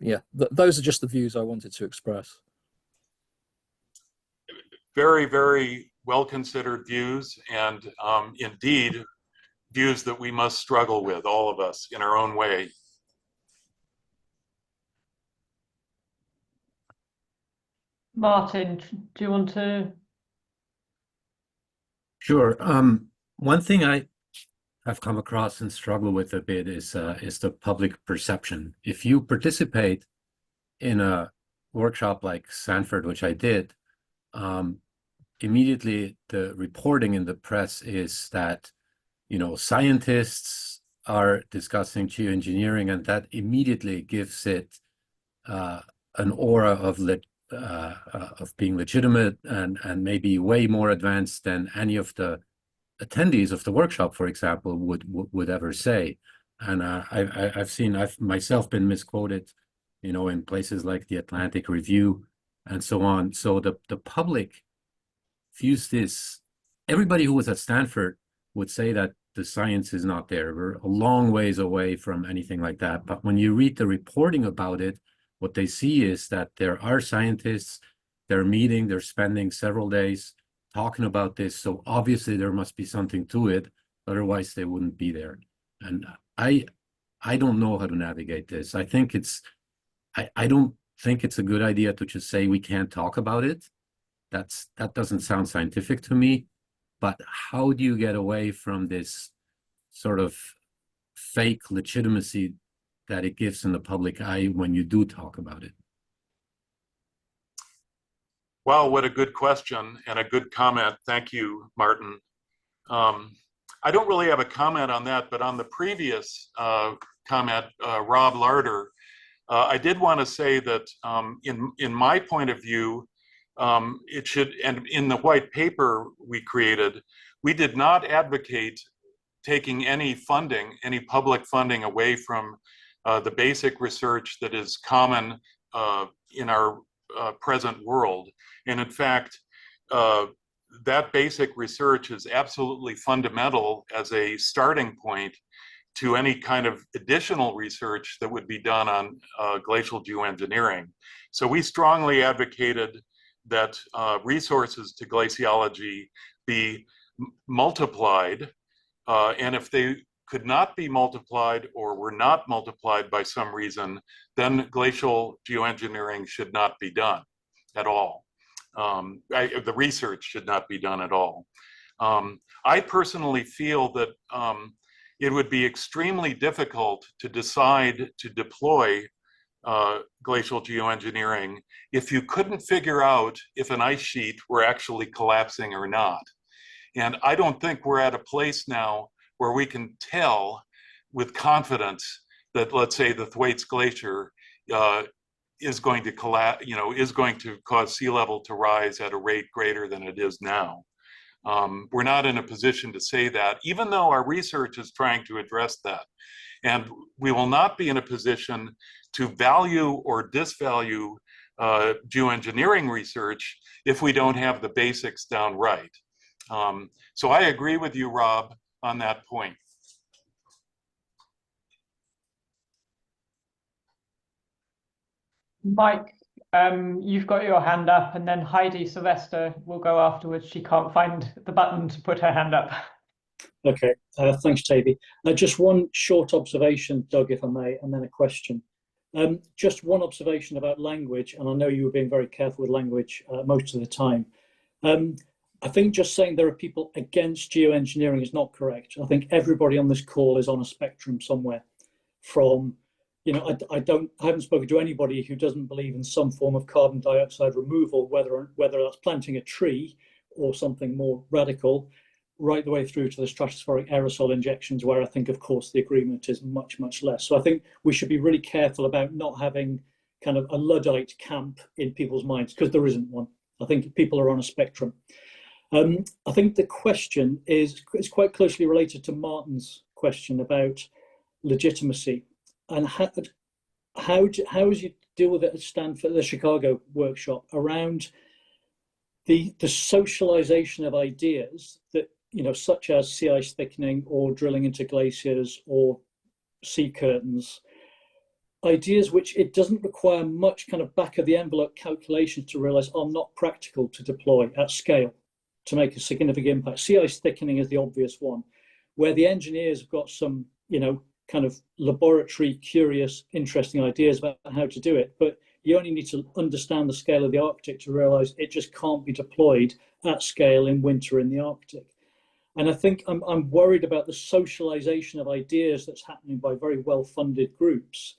yeah, those are just the views I wanted to express. Very, very well-considered views, and indeed, views that we must struggle with, all of us, in our own way. Martin, do you want to? Sure. One thing I have come across and struggle with a bit is the public perception. If you participate in a workshop like Sanford, which I did, immediately the reporting in the press is that, you know, scientists are discussing geoengineering, and that immediately gives it an aura of being legitimate and maybe way more advanced than any of the attendees of the workshop, for example, would ever say. And I've myself been misquoted, you know, in places like the Atlantic Review and so on. So the public views this. Everybody who was at Stanford would say that the science is not there. We're a long ways away from anything like that. But when you read the reporting about it, what they see is that there are scientists, they're meeting, they're spending several days talking about this. So obviously there must be something to it. Otherwise they wouldn't be there. And I don't know how to navigate this. I think I don't think it's a good idea to just say we can't talk about it. That doesn't sound scientific to me. But how do you get away from this sort of fake legitimacy that it gives in the public eye when you do talk about it? Wow, what a good question and a good comment. Thank you, Martin. I don't really have a comment on that, but on the previous comment, Rob Larder, I did want to say that in my point of view, it should, and in the white paper we created, we did not advocate taking any funding, any public funding away from the basic research that is common in our present world. And in fact, that basic research is absolutely fundamental as a starting point to any kind of additional research that would be done on glacial geoengineering. So we strongly advocated that resources to glaciology be multiplied, and if they could not be multiplied or were not multiplied by some reason, then glacial geoengineering should not be done at all. The research should not be done at all. I personally feel that it would be extremely difficult to decide to deploy glacial geoengineering if you couldn't figure out if an ice sheet were actually collapsing or not. And I don't think we're at a place now where we can tell with confidence that, let's say, the Thwaites Glacier is going to collapse, is going to cause sea level to rise at a rate greater than it is now. We're not in a position to say that, even though our research is trying to address that. And we will not be in a position to value or disvalue geoengineering research if we don't have the basics down right. So I agree with you, Rob, on that point. Mike, you've got your hand up, and then Heidi Sylvester will go afterwards. She can't find the button to put her hand up. Okay, thanks, Toby. Just one short observation, Doug, if I may, and then a question. Just one observation about language, and I know you were being very careful with language most of the time. I think just saying there are people against geoengineering is not correct. I think everybody on this call is on a spectrum somewhere from, I haven't spoken to anybody who doesn't believe in some form of carbon dioxide removal, whether that's planting a tree or something more radical. right the way through to the stratospheric aerosol injections, where I think, of course, the agreement is much, much less. So I think we should be really careful about not having kind of a Luddite camp in people's minds, because there isn't one. I think people are on a spectrum. I think the question is quite closely related to Martin's question about legitimacy, and how as you deal with it at Stanford, the Chicago workshop, around the socialization of ideas that, you know, such as sea ice thickening or drilling into glaciers or sea curtains, ideas which it doesn't require much kind of back of the envelope calculations to realize are not practical to deploy at scale to make a significant impact. Sea ice thickening is the obvious one, where the engineers have got some, you know, kind of laboratory, curious, interesting ideas about how to do it. But you only need to understand the scale of the Arctic to realize it just can't be deployed at scale in winter in the Arctic. And I think I'm worried about the socialization of ideas that's happening by very well-funded groups,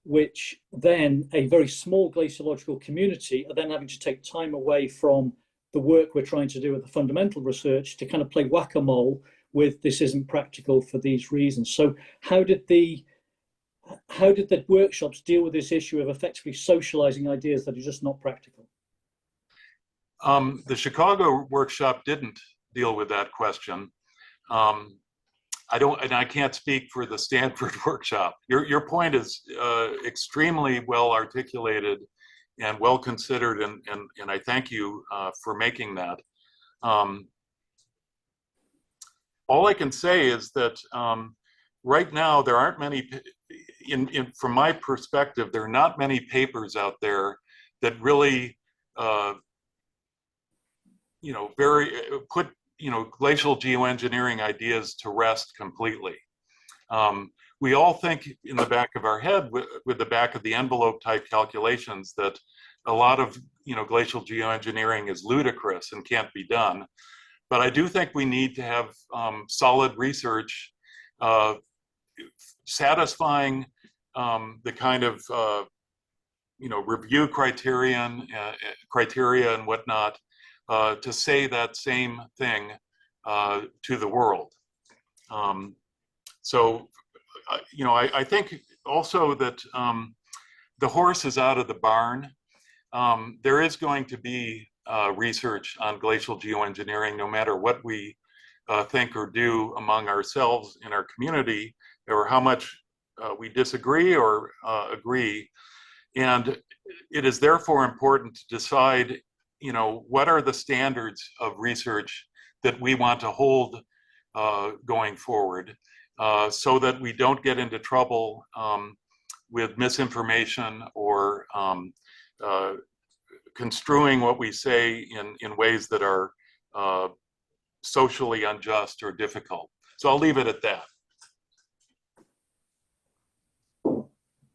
which then a very small glaciological community are then having to take time away from the work we're trying to do with the fundamental research to kind of play whack-a-mole with this isn't practical for these reasons. So how did the workshops deal with this issue of effectively socializing ideas that are just not practical? The Chicago workshop didn't deal with that question. I can't speak for the Stanford workshop. Your point is extremely well articulated and well considered, and I thank you for making that. All I can say is that right now there aren't many, from my perspective, there are not many papers out there that really, you know, put, you know, glacial geoengineering ideas to rest completely. We all think in the back of our head with the back of the envelope type calculations that a lot of, you know, glacial geoengineering is ludicrous and can't be done. But I do think we need to have solid research satisfying the kind of, you know, review criteria and whatnot to say that same thing to the world. So, you know, I think also that the horse is out of the barn. There is going to be research on glacial geoengineering, no matter what we think or do among ourselves in our community, or how much we disagree or agree. And it is therefore important to decide, you know, what are the standards of research that we want to hold going forward, so that we don't get into trouble with misinformation or construing what we say in ways that are socially unjust or difficult. So I'll leave it at that.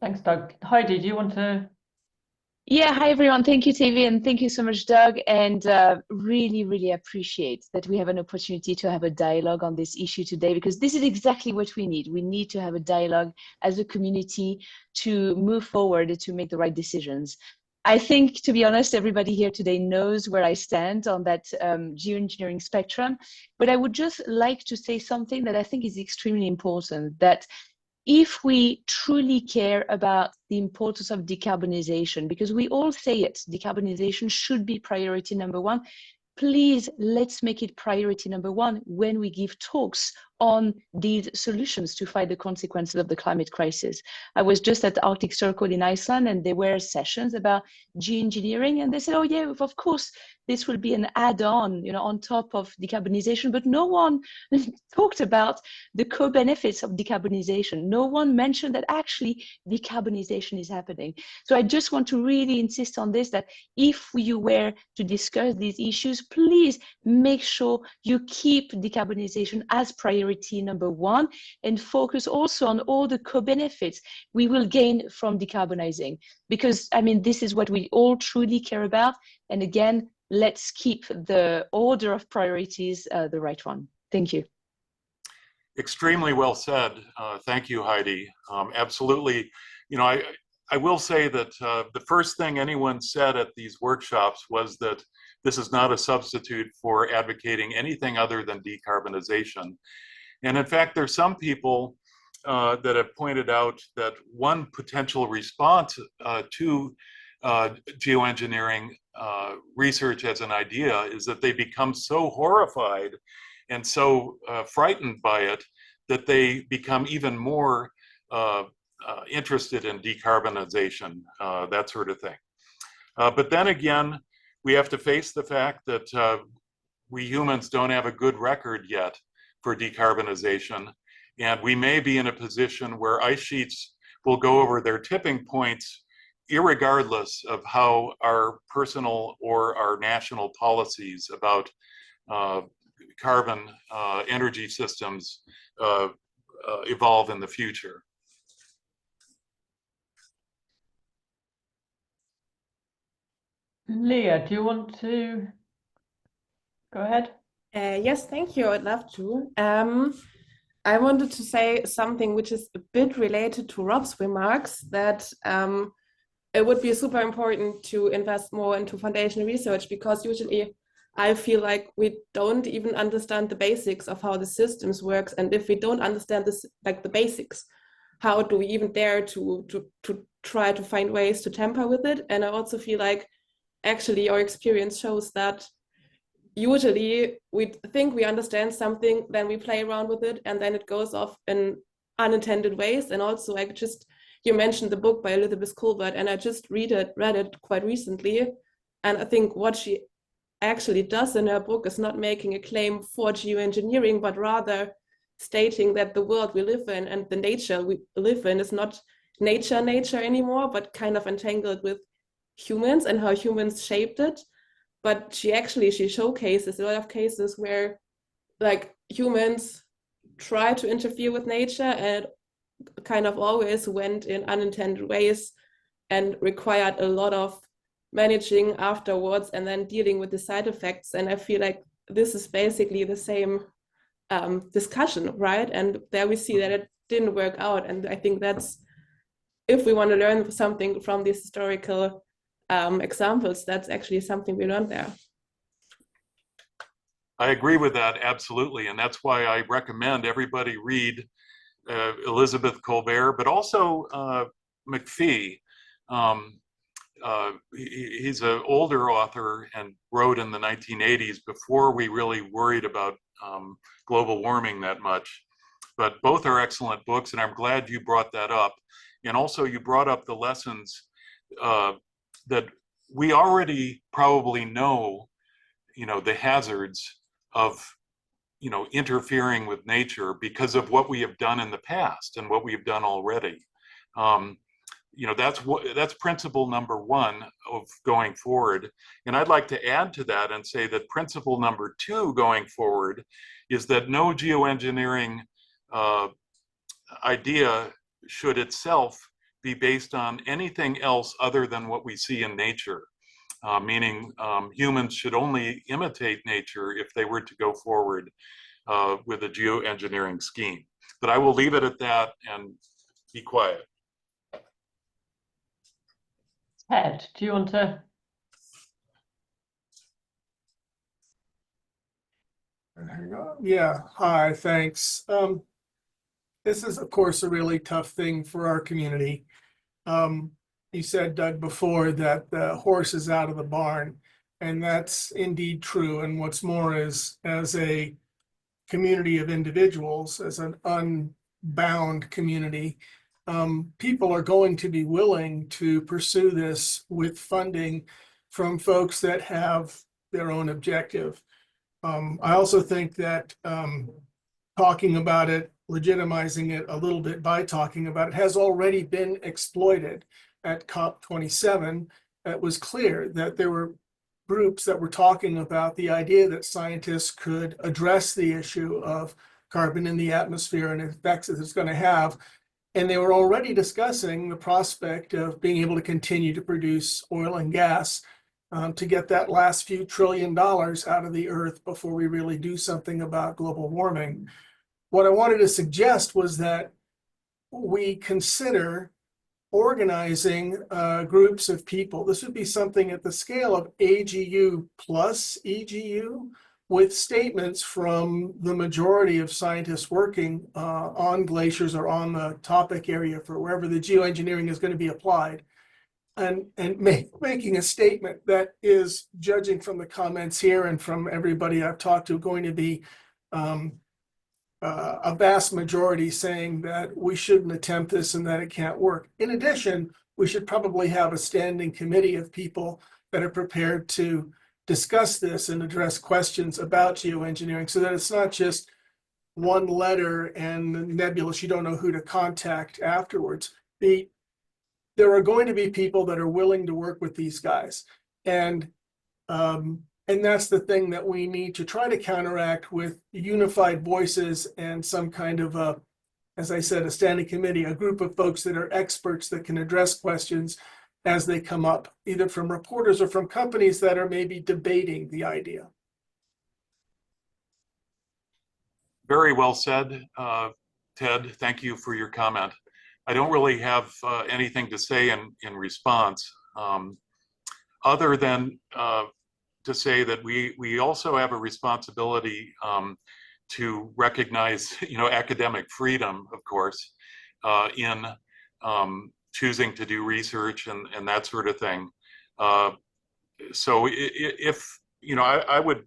Thanks, Doug. Heidi, do you want to? Yeah, hi everyone. Thank you, Tavi, and thank you so much, Doug. And really, really appreciate that we have an opportunity to have a dialogue on this issue today, because this is exactly what we need. We need to have a dialogue as a community to move forward, to make the right decisions. I think, to be honest, everybody here today knows where I stand on that geoengineering spectrum, but I would just like to say something that I think is extremely important, that if we truly care about the importance of decarbonization, because we all say it, decarbonization should be priority number one, please let's make it priority number one when we give talks on these solutions to fight the consequences of the climate crisis. I was just at the Arctic Circle in Iceland, and there were sessions about geoengineering, and they said, oh yeah, of course, this will be an add-on, you know, on top of decarbonization, but no one talked about the co-benefits of decarbonization. No one mentioned that actually decarbonization is happening. So I just want to really insist on this, that if you were to discuss these issues, please make sure you keep decarbonization as priority number one, and focus also on all the co-benefits we will gain from decarbonizing, because I mean, this is what we all truly care about. And again, let's keep the order of priorities the right one. Thank you. Extremely well said. Thank you, Heidi. Absolutely. You know, I will say that the first thing anyone said at these workshops was that this is not a substitute for advocating anything other than decarbonization. And in fact, there's some people that have pointed out that one potential response to geoengineering research as an idea is that they become so horrified and so frightened by it that they become even more interested in decarbonization, that sort of thing. But then again, we have to face the fact that we humans don't have a good record yet for decarbonization. And we may be in a position where ice sheets will go over their tipping points irregardless of how our personal or our national policies about carbon energy systems evolve in the future. Leah, do you want to go ahead? Yes, thank you. I'd love to. I wanted to say something which is a bit related to Rob's remarks, that it would be super important to invest more into foundation research, because usually I feel like we don't even understand the basics of how the systems works. And if we don't understand this, like the basics, how do we even dare to try to find ways to tamper with it? And I also feel like actually our experience shows that usually we think we understand something, then we play around with it, and then it goes off in unintended ways. And also, you mentioned the book by Elizabeth Colbert, and I just read it quite recently. And I think what she actually does in her book is not making a claim for geoengineering, but rather stating that the world we live in and the nature we live in is not nature anymore, but kind of entangled with humans and how humans shaped it. But she showcases a lot of cases where like humans try to interfere with nature and kind of always went in unintended ways and required a lot of managing afterwards and then dealing with the side effects. And I feel like this is basically the same discussion, right? And there we see that it didn't work out. And I think that's, if we want to learn something from these historical examples, that's actually something we learned there. I agree with that, absolutely. And that's why I recommend everybody read Elizabeth Colbert, but also McPhee. He's an older author and wrote in the 1980s before we really worried about global warming that much. But both are excellent books, and I'm glad you brought that up. And also you brought up the lessons that we already probably know, the hazards of, interfering with nature because of what we have done in the past and what we have done already. That's principle number one of going forward. And I'd like to add to that and say that principle number two going forward is that no geoengineering idea should itself be based on anything else other than what we see in nature, meaning humans should only imitate nature if they were to go forward with a geoengineering scheme. But I will leave it at that and be quiet. Ted, do you want to? Hang on. Yeah, hi, thanks. This is, of course, a really tough thing for our community. You said, Doug, before that the horse is out of the barn, and that's indeed true. And what's more is, as a community of individuals, as an unbound community, people are going to be willing to pursue this with funding from folks that have their own objective. I also think that talking about it, legitimizing it a little bit by talking about it, has already been exploited. At COP27, it was clear that there were groups that were talking about the idea that scientists could address the issue of carbon in the atmosphere and the effects that it's going to have. And they were already discussing the prospect of being able to continue to produce oil and gas to get that last few $1 trillion out of the earth before we really do something about global warming. What I wanted to suggest was that we consider organizing groups of people. This would be something at the scale of AGU plus EGU, with statements from the majority of scientists working on glaciers or on the topic area for wherever the geoengineering is going to be applied, and making a statement that is, judging from the comments here and from everybody I've talked to, going to be a vast majority saying that we shouldn't attempt this and that it can't work. In addition, we should probably have a standing committee of people that are prepared to discuss this and address questions about geoengineering, so that it's not just one letter and nebulous, you don't know who to contact afterwards. There are going to be people that are willing to work with these guys. And that's the thing that we need to try to counteract with unified voices and some kind of as I said, a standing committee, a group of folks that are experts that can address questions as they come up, either from reporters or from companies that are maybe debating the idea. Very well said, Ted. Thank you for your comment. I don't really have anything to say in response, other than to say that we also have a responsibility to recognize, academic freedom, of course, in choosing to do research and that sort of thing. So if, I would,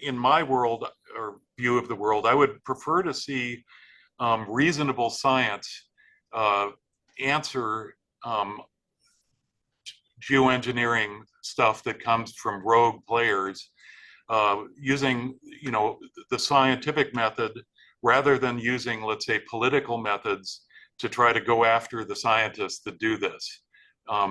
in my world or view of the world, I would prefer to see reasonable science answer geoengineering stuff that comes from rogue players using, the scientific method rather than using, let's say, political methods to try to go after the scientists that do this.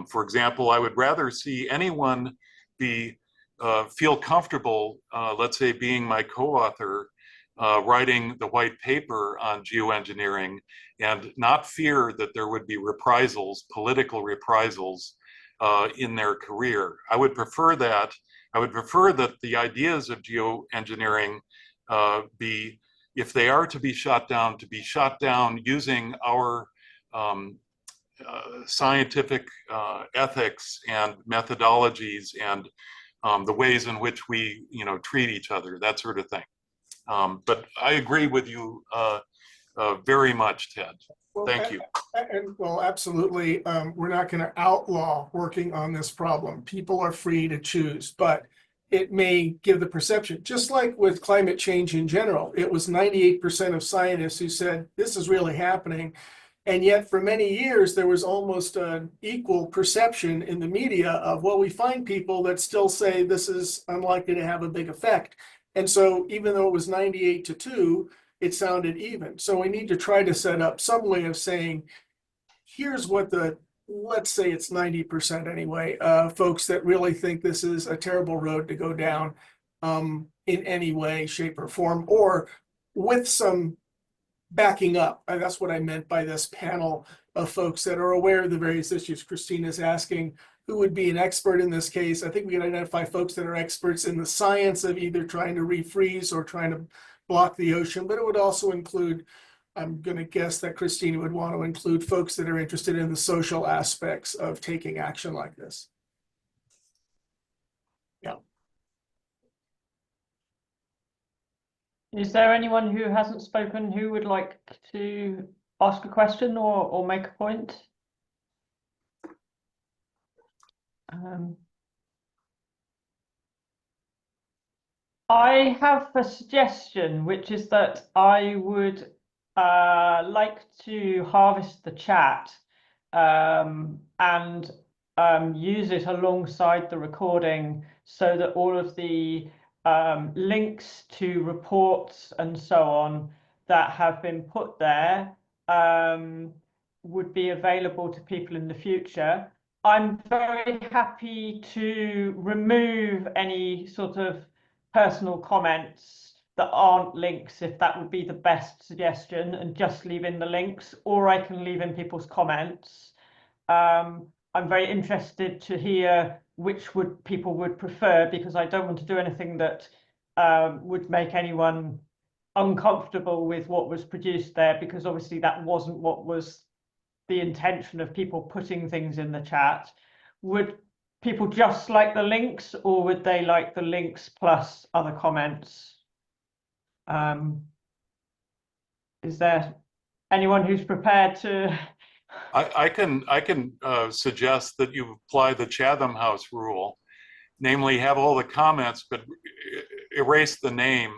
For example, I would rather see anyone feel comfortable, let's say, being my co-author, writing the white paper on geoengineering, and not fear that there would be reprisals, political reprisals in their career. I would prefer that. I would prefer that the ideas of geoengineering be, if they are to be shot down using our scientific ethics and methodologies and the ways in which we, treat each other, that sort of thing. But I agree with you very much, Ted. Thank you. Well, absolutely. We're not going to outlaw working on this problem. People are free to choose, but it may give the perception, just like with climate change in general, it was 98% of scientists who said this is really happening. And yet for many years, there was almost an equal perception in the media of, well, we find people that still say this is unlikely to have a big effect. And so even though it was 98-2, it sounded even. So we need to try to set up some way of saying, here's what let's say it's 90% anyway, folks that really think this is a terrible road to go down in any way, shape, or form, or with some backing up. That's what I meant by this panel of folks that are aware of the various issues. Christina's asking who would be an expert in this case. I think we can identify folks that are experts in the science of either trying to refreeze or trying to block the ocean, but it would also include, I'm going to guess that Christina would want to include folks that are interested in the social aspects of taking action like this. Yeah. Is there anyone who hasn't spoken who would like to ask a question or make a point? I have a suggestion, which is that I would like to harvest the chat and use it alongside the recording so that all of the links to reports and so on that have been put there would be available to people in the future. I'm very happy to remove any sort of personal comments that aren't links, if that would be the best suggestion, and just leave in the links, or I can leave in people's comments. I'm very interested to hear which people would prefer, because I don't want to do anything that would make anyone uncomfortable with what was produced there, because obviously that wasn't what was the intention of people putting things in the chat. Would people just like the links, or would they like the links plus other comments? Is there anyone who's prepared to? I can suggest that you apply the Chatham House rule, namely have all the comments, but erase the name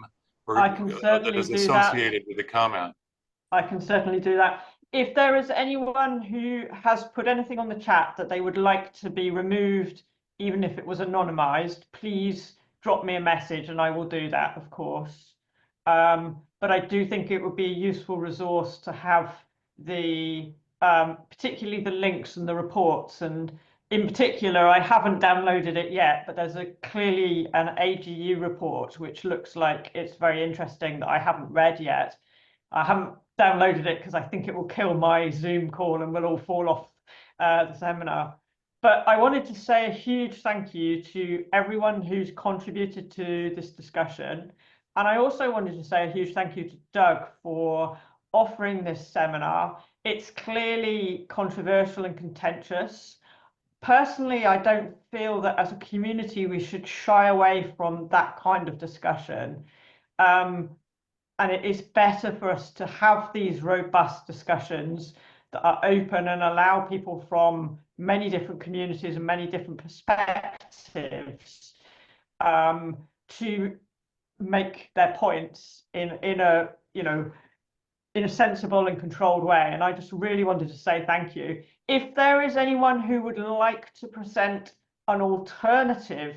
I can certainly that is do that. associated with the comment. I can certainly do that. If there is anyone who has put anything on the chat that they would like to be removed, even if it was anonymized, please drop me a message and I will do that, of course. But I do think it would be a useful resource to have the, particularly the links and the reports. And in particular, I haven't downloaded it yet, but there's clearly an AGU report, which looks like it's very interesting, that I haven't read yet. I haven't downloaded it because I think it will kill my Zoom call and we'll all fall off the seminar. But I wanted to say a huge thank you to everyone who's contributed to this discussion. And I also wanted to say a huge thank you to Doug for offering this seminar. It's clearly controversial and contentious. Personally, I don't feel that as a community we should shy away from that kind of discussion. And it is better for us to have these robust discussions that are open and allow people from many different communities and many different perspectives to make their points in a sensible and controlled way. And I just really wanted to say thank you. If there is anyone who would like to present an alternative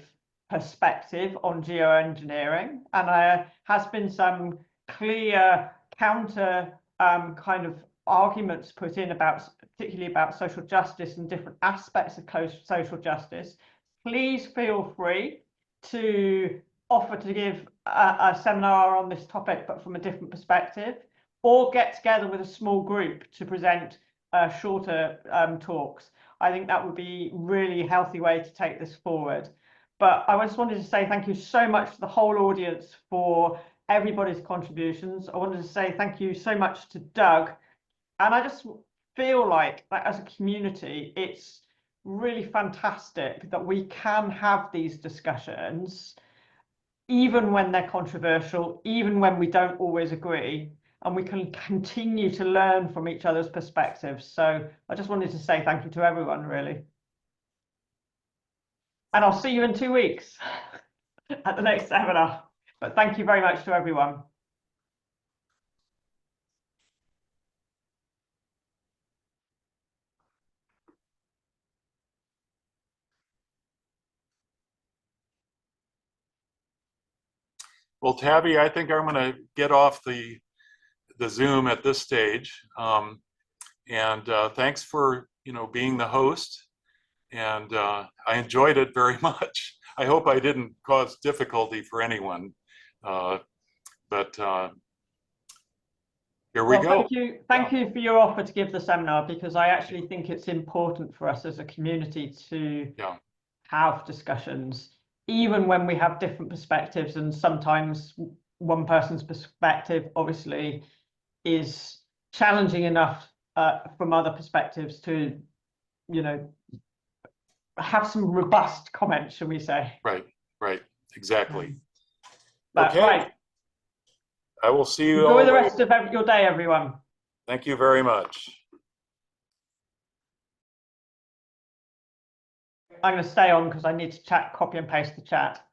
perspective on geoengineering, and there has been some clear counter kind of arguments put in about, particularly about social justice and different aspects of social justice, please feel free to offer to give a seminar on this topic, but from a different perspective, or get together with a small group to present shorter talks. I think that would be a really healthy way to take this forward. But I just wanted to say thank you so much to the whole audience for everybody's contributions. I wanted to say thank you so much to Doug. And I just feel like that as a community, it's really fantastic that we can have these discussions, even when they're controversial, even when we don't always agree, and we can continue to learn from each other's perspectives. So I just wanted to say thank you to everyone, really. And I'll see you in 2 weeks at the next seminar. But thank you very much to everyone. Well, Tabby, I think I'm going to get off the Zoom at this stage. Thanks for being the host. And I enjoyed it very much. I hope I didn't cause difficulty for anyone. But here we go. Thank you for your offer to give the seminar, because I actually think it's important for us as a community to have discussions, even when we have different perspectives, and sometimes one person's perspective obviously is challenging enough from other perspectives to, have some robust comments, shall we say. Right, exactly. Okay. Right. I will see you all. Enjoy the later. rest of your day, everyone. Thank you very much. I'm going to stay on because I need to copy and paste the chat.